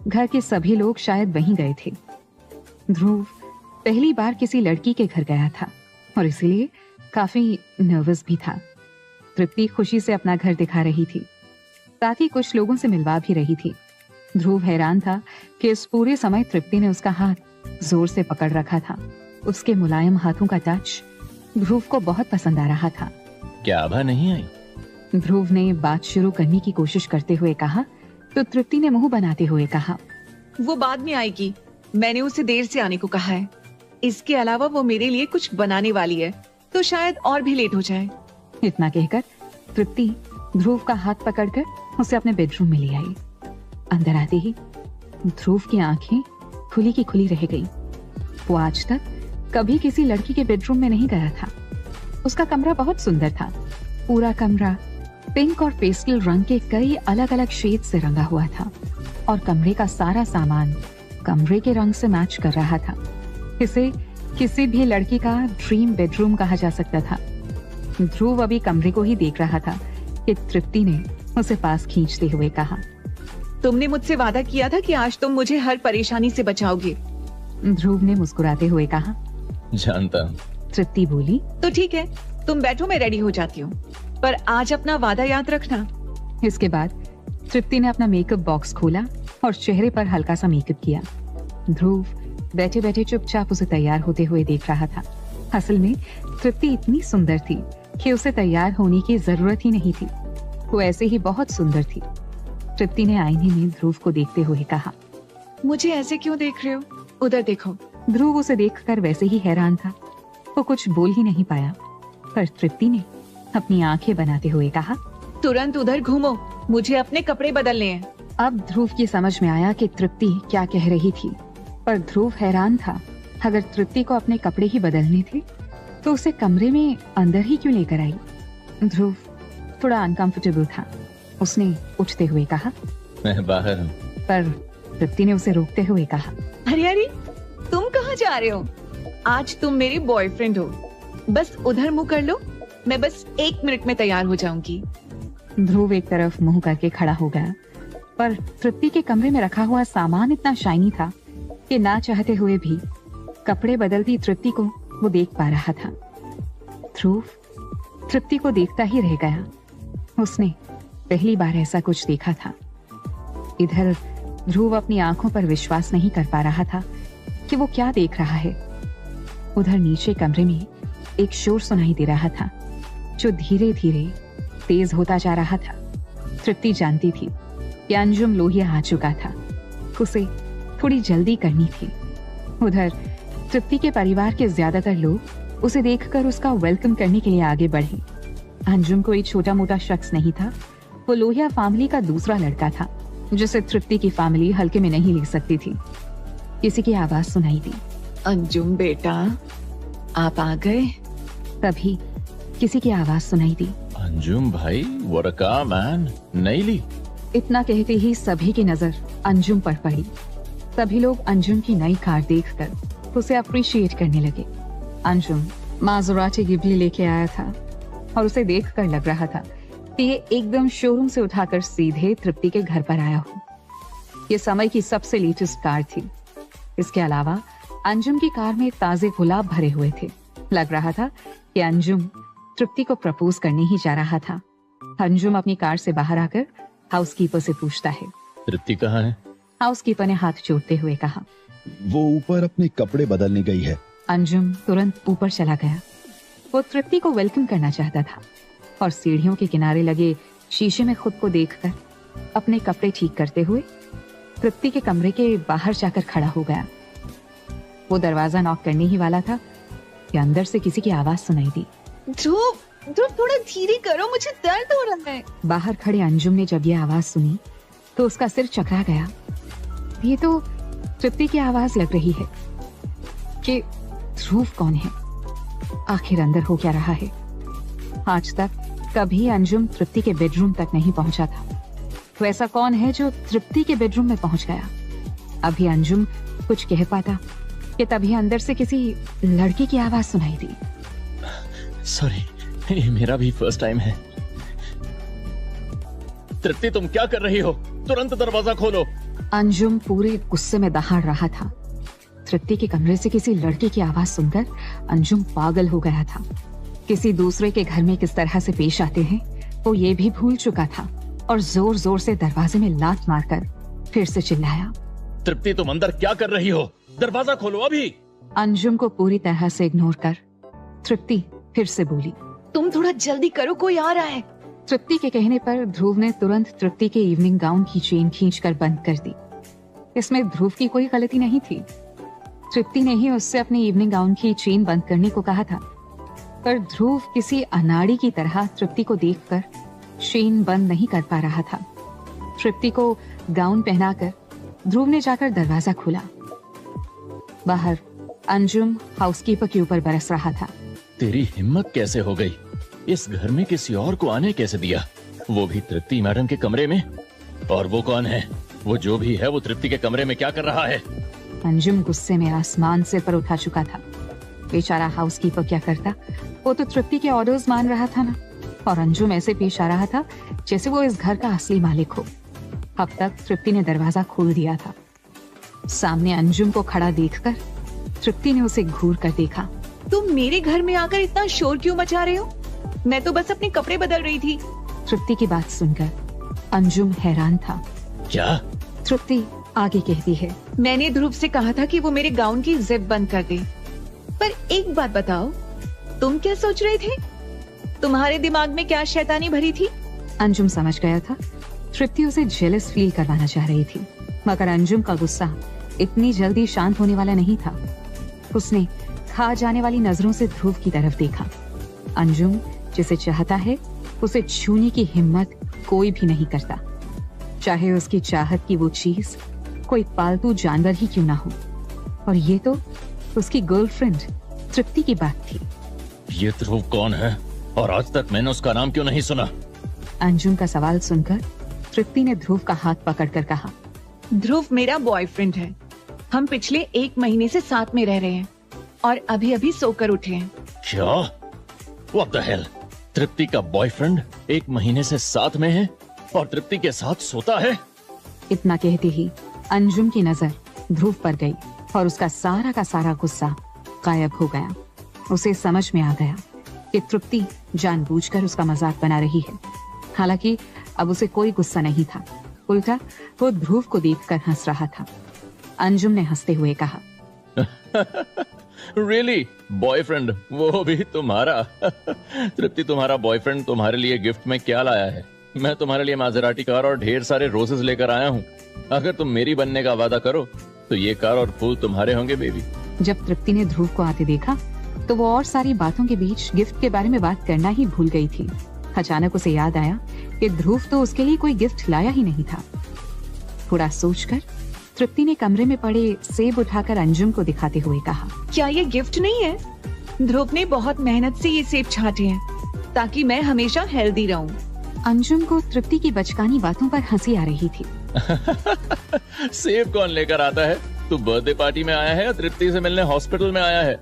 घर के सभी लोग शायद वहीं गए थे। ध्रुव पहली बार किसी लड़की के घर गया था और इसीलिए काफी नर्वस भी था। तृप्ति खुशी से अपना घर दिखा रही थी, साथ ही कुछ लोगों से मिलवा भी रही थी। ध्रुव हैरान था कि इस पूरे समय तृप्ति ने उसका हाथ जोर से पकड़ रखा था। उसके मुलायम हाथों का टच ध्रुव को बहुत पसंद आ रहा था। क्या आभा नहीं आई? ध्रुव ने बात शुरू करने की कोशिश करते हुए कहा तो तृप्ति ने मुंह बनाते हुए कहा, वो बाद में आएगी, मैंने उसे देर से आने को कहा है। इसके अलावा वो मेरे लिए कुछ बनाने वाली है, तो शायद और भी लेट हो जाए। इतना कहकर तृप्ति ध्रुव का हाथ पकड़कर उसे अपने बेडरूम में ले आई। अंदर आते ही ध्रुव की आंखें खुली की खुली रह गईं। वो आज तक कभी किसी लड़की के बेडरूम में नहीं गया था। उसका कमरा बहुत सुंदर था। पूरा कमरा पिंक और पेस्टल रंग के कई अलग अलग शेड से रंगा हुआ था और कमरे का सारा सामान कमरे के रंग से मैच कर रहा था। इसे किसी भी लड़की का ड्रीम बेडरूम कहा जा सकता था। ध्रुव अभी कमरे को ही देख रहा था कि तृप्ति ने उसे पास खींचते हुए कहा, तुमने मुझसे वादा किया था कि आज तुम मुझे हर परेशानी से बचाओगे। ध्रुव ने मुस्कुराते हुए कहा। जानता हूँ। तृप्ति बोली, तो ठीक है, तुम बैठो, मैं रेडी हो जाती हूँ, पर आज अपना वादा याद रखना। इसके बाद तृप्ति ने अपना मेकअप बॉक्स खोला और चेहरे पर हल्का सा मेकअप किया। ध्रुव बैठे बैठे चुपचाप उसे तैयार होते हुए देख रहा था। असल में तृप्ति इतनी सुंदर थी कि उसे तैयार होने की जरूरत ही नहीं थी। वो ऐसे ही बहुत सुंदर थी। तृप्ति ने आईने में ध्रुव को देखते हुए कहा, मुझे ऐसे क्यों देख रहे हो? उधर देखो। ध्रुव उसे देखकर वैसे ही हैरान था। वो कुछ बोल ही नहीं पाया, पर तृप्ति ने अपनी आंखें बनाते हुए कहा, तुरंत उधर घूमो, मुझे अपने कपड़े बदलने हैं। अब ध्रुव की समझ में आया कि तृप्ति क्या कह रही थी, पर ध्रुव हैरान था। अगर तृप्ति को अपने कपड़े ही बदलने थे तो उसे कमरे में अंदर ही क्यों लेकर आई? ध्रुव थोड़ा अनकंफर्टेबल था। उसने उठते हुए कहा, मैं बाहर हूँ। पर तृप्ति ने उसे रोकते हुए कहा, अरे अरे, तुम कहाँ जा रहे हो? आज तुम मेरे बॉयफ्रेंड हो। बस उधर मुंह कर लो, मैं बस 1 मिनट में तैयार हो जाऊंगी। ध्रुव एक तरफ मुंह करके खड़ा हो गया, पर तृप्ति के कमरे में रखा हुआ सामान इतना शाइनी था कि ना चाहते हुए भी कपड़े बदलती तृप्ति को वो देख पा रहा था। ध्रुव तृप्ति को देखता ही रह गया। उसने पहली बार ऐसा कुछ देखा था। इधर ध्रुव अपनी आंखों पर विश्वास नहीं कर पा रहा था कि वो क्या देख रहा है। उधर नीचे कमरे में एक शोर सुनाई दे रहा था जो धीरे धीरे तेज होता जा रहा था। तृप्ति जानती थी कि अंजुम लोहिया आ चुका था। उसे थोड़ी जल्दी करनी थी। उधर तृप्ति के परिवार के ज्यादातर लोग उसे देखकर उसका वेलकम करने के लिए आगे बढ़े। अंजुम कोई छोटा मोटा शख्स नहीं था। वो लोहिया फैमिली का दूसरा लड़का था जिसे तृप्ति की फैमिली हल्के में नहीं ले सकती थी। किसी की आवाज सुनाई दी, अंजुम बेटा, आप आ गए। तभी किसी की आवाज सुनाई दी, अंजुम भाई, what a car, man. नई ली। इतना कहते ही सभी की नजर अंजुम पर पड़ी। सभी लोग अंजुम की नई कार देखकर उसे अप्रिशिएट करने लगे। अंजुम माज़राटी गिबली लेके आया था और उसे देखकर लग रहा था कि ये एकदम शोरूम से उठाकर सीधे तृप्ति के घर पर आया हो। ये समय की सबसे लेटेस्ट कार थी। इसके अलावा अंजुम की कार में ताजे गुलाब भरे हुए थे। लग रहा था कि अंजुम तृप्ति को प्रपोज करने ही जा रहा था। अंजुम अपनी कार से बाहर आकर हाउसकीपर से पूछता है, तृप्ति कहाँ है? हाउसकीपर ने हाथ जोड़ते हुए कहा, वो ऊपर अपने कपड़े बदलने गई है। अंजुम तुरंत ऊपर चला गया। वो तृप्ति को वेलकम करना चाहता था और सीढ़ियों के किनारे लगे शीशे में खुद को देखकर अपने कपड़े ठीक करते हुए तृप्ति के कमरे के बाहर जाकर खड़ा हो गया। वो दरवाजा नॉक करने ही वाला था कि अंदर से किसी की आवाज सुनाई दी, ध्रुव, ध्रुव थोड़ा धीरे करो, मुझे दर्द हो रहा है। बाहर खड़े अंजुम ने जब ये आवाज सुनी तो उसका सिर चकरा गया। ये तो तृप्ति की आवाज लग रही है। कि ध्रुव कौन है? आखिर अंदर हो क्या रहा है? आज तक कभी अंजुम तृप्ति के बेडरूम तक नहीं पहुंचा था। तो ऐसा कौन है जो तृप्ति के बेडरूम में पहुंच गया? अभी अंजुम कुछ कह पाता कि तभी अंदर से किसी लड़की की आवाज सुनाई दी। सॉरी, ये मेरा भी फर्स्ट टाइम है। तृप्ति, तुम क्या कर रही हो? तुरंत दरवाजा खोलो। अंजुम पूरे गुस्से में दहाड़ रहा था। तृप्ति के कमरे से किसी लड़के की आवाज सुनकर अंजुम पागल हो गया था। किसी दूसरे के घर में किस तरह से पेश आते हैं वो ये भी भूल चुका था और जोर जोर से दरवाजे में लात मारकर फिर से चिल्लाया, तृप्ति, तुम अंदर क्या कर रही हो? दरवाजा खोलो अभी। अंजुम को पूरी तरह से इग्नोर कर तृप्ति फिर से बोली, तुम थोड़ा जल्दी करो, कोई आ रहा है। तृप्ति के कहने पर ध्रुव ने तुरंत तृप्ति के इवनिंग गाउन की चेन खींचकर बंद कर दी। इसमें ध्रुव की कोई गलती नहीं थी। तृप्ति ने ही उससे अपनी इवनिंग गाउन की चेन बंद करने को कहा था, पर ध्रुव किसी अनाड़ी की तरह तृप्ति को देखकर शेन बंद नहीं कर पा रहा था। तृप्ति को गाउन पहनाकर ध्रुव ने जाकर दरवाजा खोला। बाहर अंजुम हाउसकीपर के ऊपर बरस रहा था। तेरी हिम्मत कैसे हो गई? इस घर में किसी और को आने कैसे दिया? वो भी तृप्ति मैडम के कमरे में? और वो कौन है? वो जो भी है वो तृप्ति के कमरे में क्या कर रहा है? अंजुम गुस्से में आसमान से पर उठा चुका था। बेचारा हाउसकीपर क्या करता, वो तो तृप्ति के ऑर्डर्स मान रहा था ना। और अंजुम ऐसे पेश आ रहा था जैसे वो इस घर का असली मालिक हो। अब तक तृप्ति ने दरवाजा खोल दिया था। सामने अंजुम को खड़ा देखकर तृप्ति ने उसे घूर कर देखा। तुम मेरे घर में आकर इतना शोर क्यों मचा रहे हो? मैं तो बस अपने कपड़े बदल रही थी। तृप्ति की बात सुनकर अंजुम हैरान था। क्या? तृप्ति आगे कहती है, मैंने ध्रुव से कहा था कि वो मेरे गाउन की जिप बंद कर दे। पर एक बात बताओ, तुम क्या सोच रहे थे? तुम्हारे दिमाग में क्या शैतानी भरी थी? अंजुम समझ गया था तृप्ति उसे जेलस फील करवाना चाह रही थी, मगर अंजुम का गुस्सा इतनी जल्दी शांत होने वाला नहीं था। उसने खा जाने वाली नजरों से ध्रुव की तरफ देखा। अंजुम जिसे चाहता है उसे छूने की हिम्मत कोई भी नहीं करता, चाहे उसकी चाहत की वो चीज कोई पालतू जानवर ही क्यों ना हो। और ये तो उसकी गर्लफ्रेंड तृप्ति की बात थी। ये ध्रुव कौन है और आज तक मैंने उसका नाम क्यों नहीं सुना? अंजुम का सवाल सुनकर तृप्ति ने ध्रुव का हाथ पकड़कर कहा, ध्रुव मेरा बॉयफ्रेंड है। हम पिछले 1 महीने से साथ में रह रहे हैं और अभी अभी सोकर उठे हैं। क्या? What the hell? तृप्ति का बॉयफ्रेंड 1 महीने से साथ में है और तृप्ति के साथ सोता है? इतना कहते ही अंजुम की नजर ध्रुव पर गई और उसका सारा का सारा गुस्सा गायब हो गया। उसे समझ में आ गया कि तृप्ति जानबूझकर उसका मजाक बना रही है। हालांकि अब उसे कोई गुस्सा नहीं था, उल्टा वो ध्रुव को देखकर हंस रहा था। अंजुम ने हंसते हुए कहा, Really? बॉयफ्रेंड, वो भी तुम्हारा? तृप्ति, तुम्हारा बॉयफ्रेंड तुम्हारे लिए गिफ्ट में क्या लाया है? मैं तुम्हारे लिए माज़ेराटी कार और ढेर सारे रोजेस लेकर आया हूँ। अगर तुम मेरी बनने का वादा करो तो ये कार और फूल तुम्हारे होंगे बेबी। जब तृप्ति ने ध्रुव को आते देखा तो वो और सारी बातों के बीच गिफ्ट के बारे में बात करना ही भूल गई थी। अचानक उसे याद आया कि ध्रुव तो उसके लिए कोई गिफ्ट लाया ही नहीं था। थोड़ा सोचकर तृप्ति ने कमरे में पड़े सेब उठाकर अंजुम को दिखाते हुए कहा, क्या ये गिफ्ट नहीं है? ध्रुव ने बहुत मेहनत से ये सेब छांटे हैं ताकि मैं हमेशा हेल्दी रहूं। अंजुम को तृप्ति की बचकानी बातों पर हंसी आ रही थी। सेब कौन लेकर आता है? तू बर्थडे पार्टी में आया है या तृप्ति से मिलने हॉस्पिटल में आया है?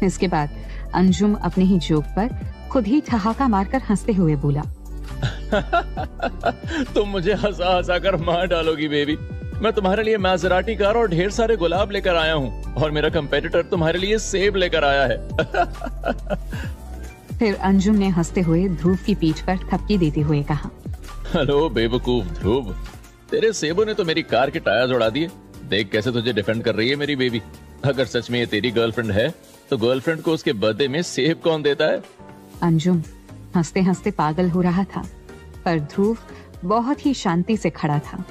इसके बाद अंजुम अपने ही जोक पर खुद ही ठहाका मारकर हंसते हुए बोला, तुम मुझे हंसा हंसा कर मार डालोगी बेबी। मैं तुम्हारे लिए माज़ेराटी कार और ढेर सारे गुलाब लेकर आया हूँ और मेरा कंपेटिटर तुम्हारे लिए सेब लेकर आया है। फिर अंजुम ने हंसते हुए ध्रुव की पीठ पर थपकी देते हुए कहा, हेलो बेवकूफ ध्रुव, तेरे सेबों ने तो मेरी कार के टायर उड़ा दिए। देख कैसे तुझे डिफेंड कर रही है मेरी बेबी। अगर सच में ये तेरी गर्लफ्रेंड है तो गर्लफ्रेंड को उसके बर्थडे में सेब कौन देता है? अंजुम हंसते हंसते पागल हो रहा था, पर ध्रुव बहुत ही शांति से खड़ा था।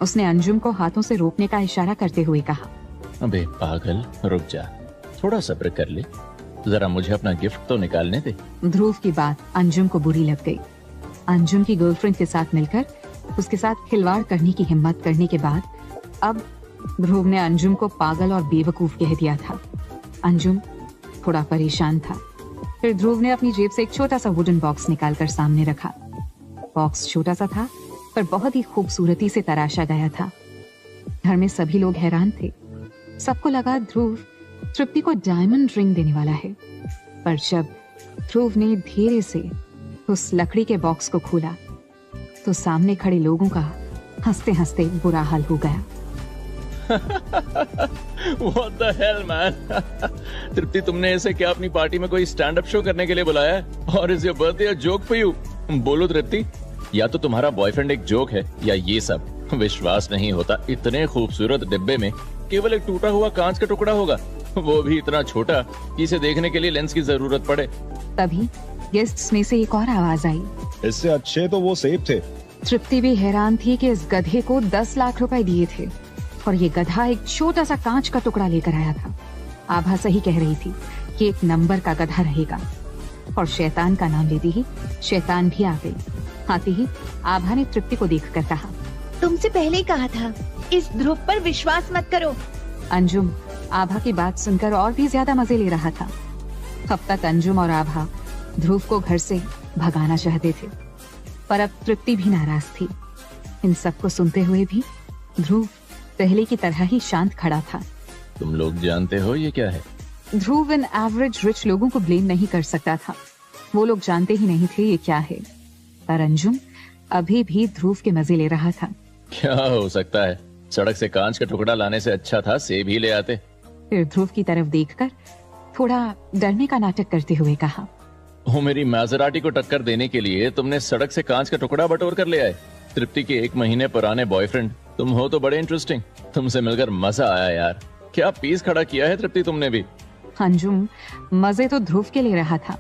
उसने अंजुम को हाथों से रोकने का इशारा करते हुए कहा, अबे पागल, रुक जा, थोड़ा सब्र कर ले, जरा मुझे अपना गिफ्ट तो निकालने दे। ध्रुव की बात अंजुम को बुरी लग गई। अंजुम की गर्लफ्रेंड के साथ मिलकर उसके साथ खिलवाड़ करने की हिम्मत करने के बाद अब ध्रुव ने अंजुम को पागल और बेवकूफ कह दिया था। अंजुम थोड़ा परेशान था। फिर ध्रुव ने अपनी जेब से एक छोटा सा वुडन बॉक्स निकालकर सामने रखा। बॉक्स छोटा सा था पर बहुत ही खूबसूरती से तराशा गया था। घर में सभी लोग हैरान थे। सबको लगा ध्रुव तृप्ति को डायमंड रिंग देने वाला है, पर जब ध्रुव ने धीरे से उस लकड़ी के बॉक्स को खोला तो सामने खड़े लोगों का हंसते हंसते बुरा हाल हो गया। What the hell, man? तृप्ति, तुमने इसे क्या अपनी पार्टी में कोई स्टैंड अप शो करने के लिए बुलाया है? और is your birthday a joke for you? बोलो तृप्ति, या तो तुम्हारा बॉयफ्रेंड एक जोक है या ये सब। विश्वास नहीं होता, इतने खूबसूरत डिब्बे में केवल एक टूटा हुआ कांच का टुकड़ा होगा, वो भी इतना छोटा कि इसे देखने के लिए लेंस की जरूरत पड़े। तभी गेस्ट्स में से एक और आवाज आई, इससे अच्छे तो वो सेब थे। तृप्ति भी हैरान थी कि इस गधे को 10 लाख रुपए दिए थे और ये गधा एक छोटा सा कांच का टुकड़ा लेकर आया था। आभा सही कह रही थी कि एक नंबर का गधा रहेगा। और शैतान का नाम लेते ही शैतान भी आ गई। आते ही आभा ने तृप्ति को देखकर कहा, तुमसे पहले ही कहा था, इस ध्रुव पर विश्वास मत करो। अंजुम आभा की बात सुनकर और भी ज्यादा मजे ले रहा था। अब तक अंजुम और आभा ध्रुव को घर से भगाना चाहते थे, पर अब तृप्ति भी नाराज थी। इन सबको सुनते हुए भी ध्रुव पहले की तरह ही शांत खड़ा था। तुम लोग जानते हो ये क्या है? ध्रुव इन एवरेज रिच लोगों को ब्लेम नहीं कर सकता था। वो लोग जानते ही नहीं थे ये क्या है, पर अंजुम अभी भी ध्रुव के मजे ले रहा था। क्या हो सकता है? सड़क से कांच का टुकड़ा लाने से अच्छा था सेब ही ले आते। फिर ध्रुव की तरफ देखकर थोड़ा डरने का नाटक करते हुए कहा, वो मेरी मैजराटी को टक्कर देने के लिए तुमने सड़क से कांच का टुकड़ा बटोर कर ले आए। तृप्ति के 1 महीने पुराने बॉयफ्रेंड तुम हो तो बड़े इंटरेस्टिंग। तुमसे मिलकर मजा आया यार। क्या पीस खड़ा किया है तृप्ति तुमने भी। अंजुम मजे तो ध्रुव के ले रहा था,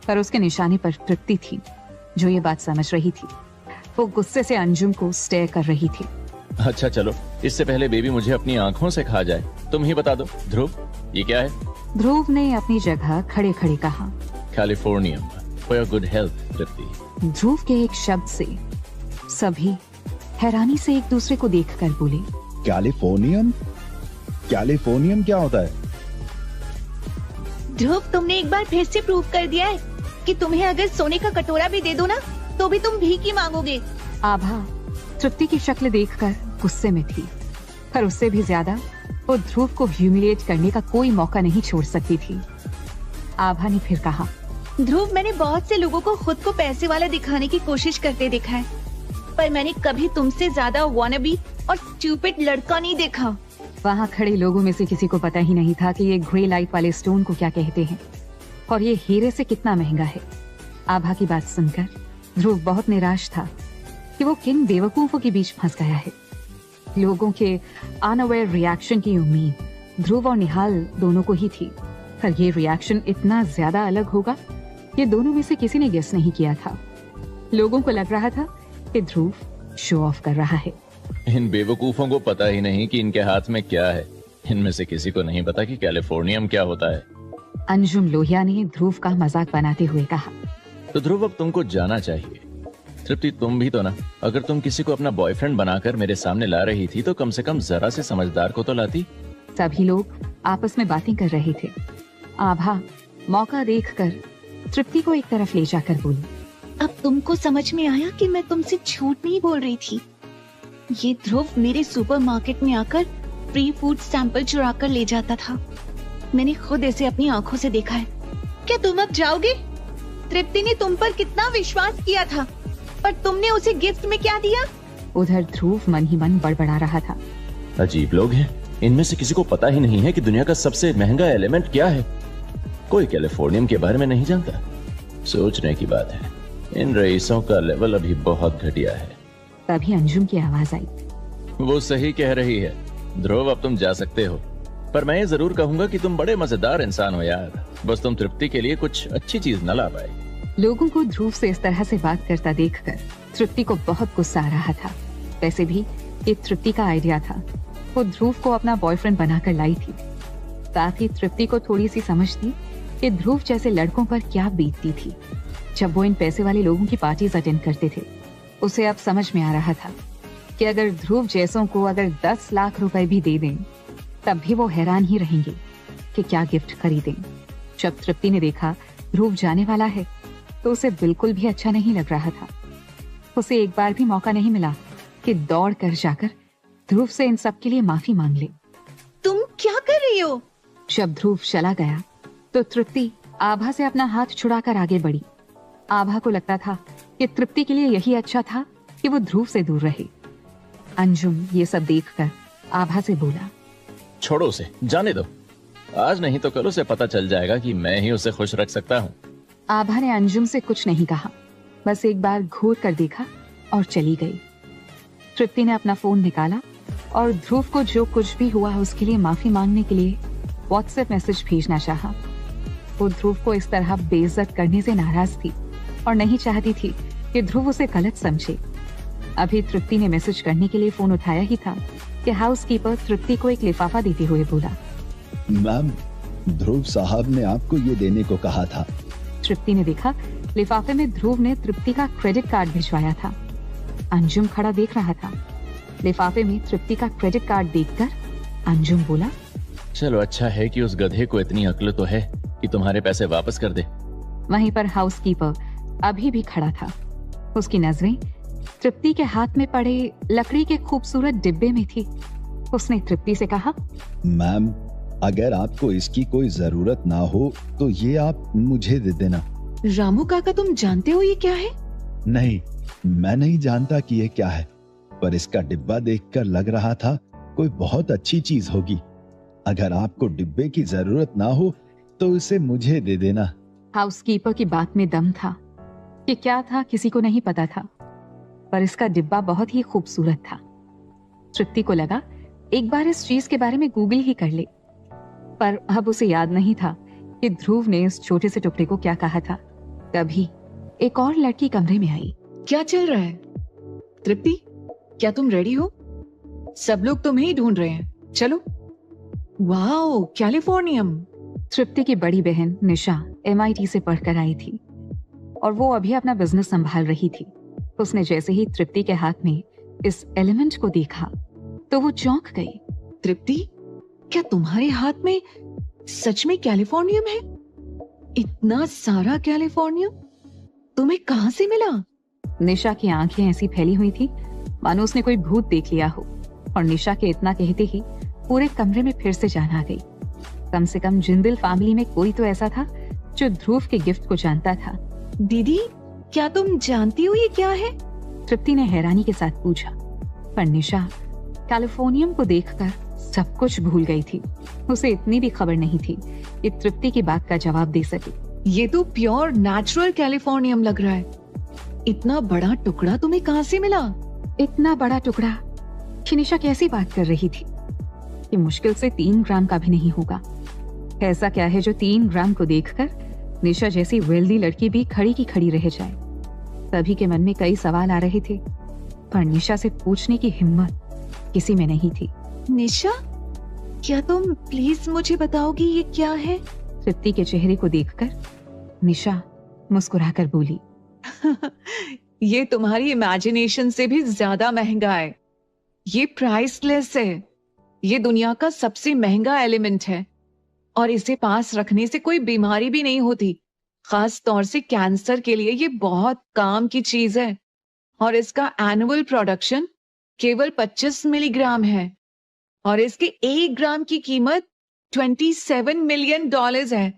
पर उसके निशाने पर तृप्ति थी जो ये बात समझ रही थी। वो गुस्से से अंजुम को स्टेयर कर रही थी। अच्छा चलो, इससे पहले बेबी मुझे अपनी आंखों से खा जाए तुम ही बता दो। ध्रुव ये क्या है? ध्रुव ने अपनी जगह खड़े खड़े कहा, californium for your good health Tripti. Dhruv के एक शब्द से सभी हैरानी से एक दूसरे को देखकर बोले, कैलिफोर्नियम? कैलिफोर्नियम क्या होता है? ध्रुव, तुमने एक बार फिर से प्रूव कर दिया है कि तुम्हें अगर सोने का कटोरा भी दे दो ना, तो भी तुम भीख ही मांगोगे। आभा तृप्ति की शक्ल देखकर गुस्से में थी, पर उससे भी ज्यादा वो ध्रुव को ह्यूमिलिएट करने का कोई मौका नहीं छोड़ सकती थी। आभा ने फिर कहा, ध्रुव, मैंने बहुत से लोगों को खुद को पैसे वाला दिखाने की कोशिश करते देखा है, पर मैंने कभी तुमसे ज्यादा वानाबी और स्टूपिड लड़का नहीं देखा। वहाँ खड़े लोगों में से किसी को पता ही नहीं था कि ये ग्रे लाइट वाले स्टोन को क्या कहते हैं और ये हीरे से कितना महंगा है। आभा की बात सुनकर ध्रुव बहुत निराश था कि वो किन बेवकूफों के बीच फंस गया है। लोगों के अनअवेयर रिएक्शन की उम्मीद ध्रुव और निहाल दोनों को ही थी, पर ये रिएक्शन इतना ज्यादा अलग होगा ये दोनों में से किसी ने गेस नहीं किया था। लोगों को लग रहा था कि ध्रुव शो ऑफ कर रहा है। इन बेवकूफों को पता ही नहीं कि इनके हाथ में क्या है। इनमें से किसी को नहीं पता कि कैलिफोर्नियम क्या होता है। अंजुम लोहिया ने ध्रुव का मजाक बनाते हुए कहा, तो ध्रुव अब तुमको जाना चाहिए। तृप्ति तुम भी तो ना, अगर तुम किसी को अपना बॉयफ्रेंड बनाकर मेरे सामने ला रही थी तो कम से कम जरा से समझदार को तो लाती। सभी लोग आपस में बातें कर रहे थे। आभा मौका देखकर तृप्ति को एक तरफ ले जाकर बोली, अब तुमको समझ में आया कि मैं तुमसे झूठ नहीं बोल रही थी। ये ध्रुव मेरे सुपरमार्केट में आकर फ्री फूड सैंपल चुरा कर ले जाता था। मैंने खुद इसे अपनी आंखों से देखा है। क्या तुम अब जाओगे? तृप्ति ने तुम पर कितना विश्वास किया था, पर तुमने उसे गिफ्ट में क्या दिया? उधर ध्रुव मन ही मन बड़बड़ा रहा था। अजीब लोग हैं, इनमें से किसी को पता ही नहीं है कि दुनिया का सबसे महंगा एलिमेंट क्या है। कोई कैलिफोर्नियम के बारे में नहीं जानता। सोचने की बात है, इन रईसों का लेवल अभी बहुत घटिया है। तभी अंजुम की आवाज आई, वो सही कह रही है। ध्रुव अब तुम जा सकते हो, पर मैं ये जरूर कहूंगा कि तुम बड़े मजेदार इंसान हो यार। बस तुम तृप्ति के लिए कुछ अच्छी चीज न ला पाए। लोगों को ध्रुव से इस तरह से बात करता देखकर तृप्ति को बहुत गुस्सा आ रहा था। वैसे भी ये तृप्ति का आइडिया था। वो ध्रुव को अपना बॉयफ्रेंड बनाकर लाई थी। साथ ही तृप्ति को थोड़ी सी समझ थी कि ध्रुव जैसे लड़कों पर क्या बीतती थी जब वो इन पैसे वाले लोगों की पार्टीज अटेंड करते थे। उसे अब समझ में आ रहा था कि अगर ध्रुव जैसों को अगर 10 लाख रुपए भी दे दें तब भी वो हैरान ही रहेंगे कि क्या गिफ्ट खरीदें। जब तृप्ति ने देखा ध्रुव जाने वाला है तो उसे बिल्कुल भी अच्छा नहीं लग रहा था। उसे एक बार भी मौका नहीं मिला कि दौड़ कर जाकर ध्रुव से इन सब के लिए माफी मांग ले। तुम क्या कर रही हो? जब ध्रुव चला गया तो तृप्ति आभा से अपना हाथ छुड़ाकर आगे बढ़ी। आभा को लगता था कि तृप्ति के लिए यही अच्छा था कि वो ध्रुव से दूर रहे। अंजुम ये सब देखकर आभा से बोला, छोड़ो उसे, जाने दो। आज नहीं तो कल उसे पता चल जाएगा कि मैं ही उसे खुश रख सकता हूँ। आभा ने अंजुम से कुछ नहीं कहा, बस एक बार घूर कर देखा और चली गई। तृप्ति ने अपना फोन निकाला और ध्रुव को जो कुछ भी हुआ उसके लिए माफी मांगने के लिए व्हाट्सएप मैसेज भेजना चाहा। वो ध्रुव को इस तरह बेइज्जत करने से नाराज थी और नहीं चाहती थी कि ध्रुव उसे गलत समझे। अभी तृप्ति ने मैसेज करने के लिए फोन उठाया ही था कि हाउसकीपर तृप्ति को एक लिफाफा देते हुए बोला, मैम, ध्रुव साहब ने आपको ये देने को कहा था। तृप्ति ने देखा लिफाफे में ध्रुव ने तृप्ति का क्रेडिट कार्ड भिजवाया था। अंजुम खड़ा देख रहा था। लिफाफे में तृप्ति का क्रेडिट कार्ड देखकर अंजुम बोला, चलो अच्छा है कि उस गधे को इतनी अक्ल तो है कि तुम्हारे पैसे वापस कर दे। वहीं पर हाउसकीपर अभी भी खड़ा था। उसकी नजरें तृप्ति के हाथ में पड़े लकड़ी के खूबसूरत डिब्बे में थी। उसने तृप्ति से कहा, मैम, अगर आपको इसकी कोई जरूरत ना हो तो ये आप मुझे दे देना। रामू काका, तुम जानते हो ये क्या है? नहीं, मैं नहीं जानता कि ये क्या है, पर इसका डिब्बा देखकर लग रहा था कोई बहुत अच्छी चीज होगी। अगर आपको डिब्बे की जरूरत ना हो तो इसे मुझे दे देना। हाउसकीपर की बात में दम था। ये क्या था किसी को नहीं पता था, पर इसका डिब्बा बहुत ही खूबसूरत था। तृप्ति को लगा एक बार इस चीज के बारे में गूगल ही कर ले, पर अब उसे याद नहीं था कि ध्रुव ने इस छोटे से टुकड़े को क्या कहा था। तभी एक और लड़की कमरे में आई। क्या चल रहा है? तृप्ति, क्या तुम रेडी हो? सब लोग तुम्हें ही ढूंढ रहे हैं, चलो। Wow, californium. तृप्ति की बड़ी बहन निशा MIT से पढ़कर आई थी और वो अभी अपना बिजनेस संभाल रही थी। उसने जैसे ही तृप्ति के हाथ में इस एलिमेंट को देखा तो वो चौंक गई। तृप्ति, क्या तुम्हारे हाथ में सच में कैलिफोर्नियम है? इतना सारा कैलिफोर्नियम तुम्हें कहां से मिला? निशा की आंखें ऐसी फैली हुई थी मानो उसने कोई भूत देख लिया हो, और निशा के इतना कहते ही पूरे कमरे में फिर से जान आ गई। कम से कम जिंदल फैमिली में कोई तो ऐसा था जो ध्रुव के गिफ्ट को जानता था। दीदी, क्या तुम जानती हो ये क्या है? तृप्ति ने हैरानी के साथ पूछा, पर निशा कैलिफोर्नियम को देखकर सब कुछ भूल गई थी। उसे इतनी भी खबर नहीं थी कि तृप्ति की बात का जवाब दे सके। ये तो प्योर नेचुरल कैलिफोर्नियम लग रहा है। इतना बड़ा टुकड़ा तुम्हें कहां से मिला? इतना बड़ा टुकड़ा कि निशा कैसी बात कर रही थी कि मुश्किल से 3 ग्राम का भी नहीं होगा। ऐसा क्या है जो 3 ग्राम को देखकर निशा जैसी वेल्दी लड़की भी खड़ी की खड़ी रह जाए। सभी के मन में कई सवाल आ रहे थे, पर निशा से पूछने की हिम्मत किसी में नहीं थी। निशा, क्या तुम प्लीज मुझे बताओगी ये क्या है? तृप्ति के चेहरे को देखकर निशा मुस्कुराकर बोली, ये तुम्हारी इमेजिनेशन से भी ज्यादा महंगा है। ये प्राइसलेस है। ये दुनिया का सबसे महंगा एलिमेंट है और इसे पास रखने से कोई बीमारी भी नहीं होती। खास तौर से कैंसर के लिए ये बहुत काम की चीज है और इसका एनुअल प्रोडक्शन केवल 25 मिलीग्राम है और इसके 1 ग्राम की कीमत $27 मिलियन है।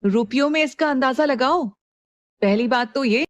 रुपयों में इसका अंदाजा लगाओ। पहली बात तो ये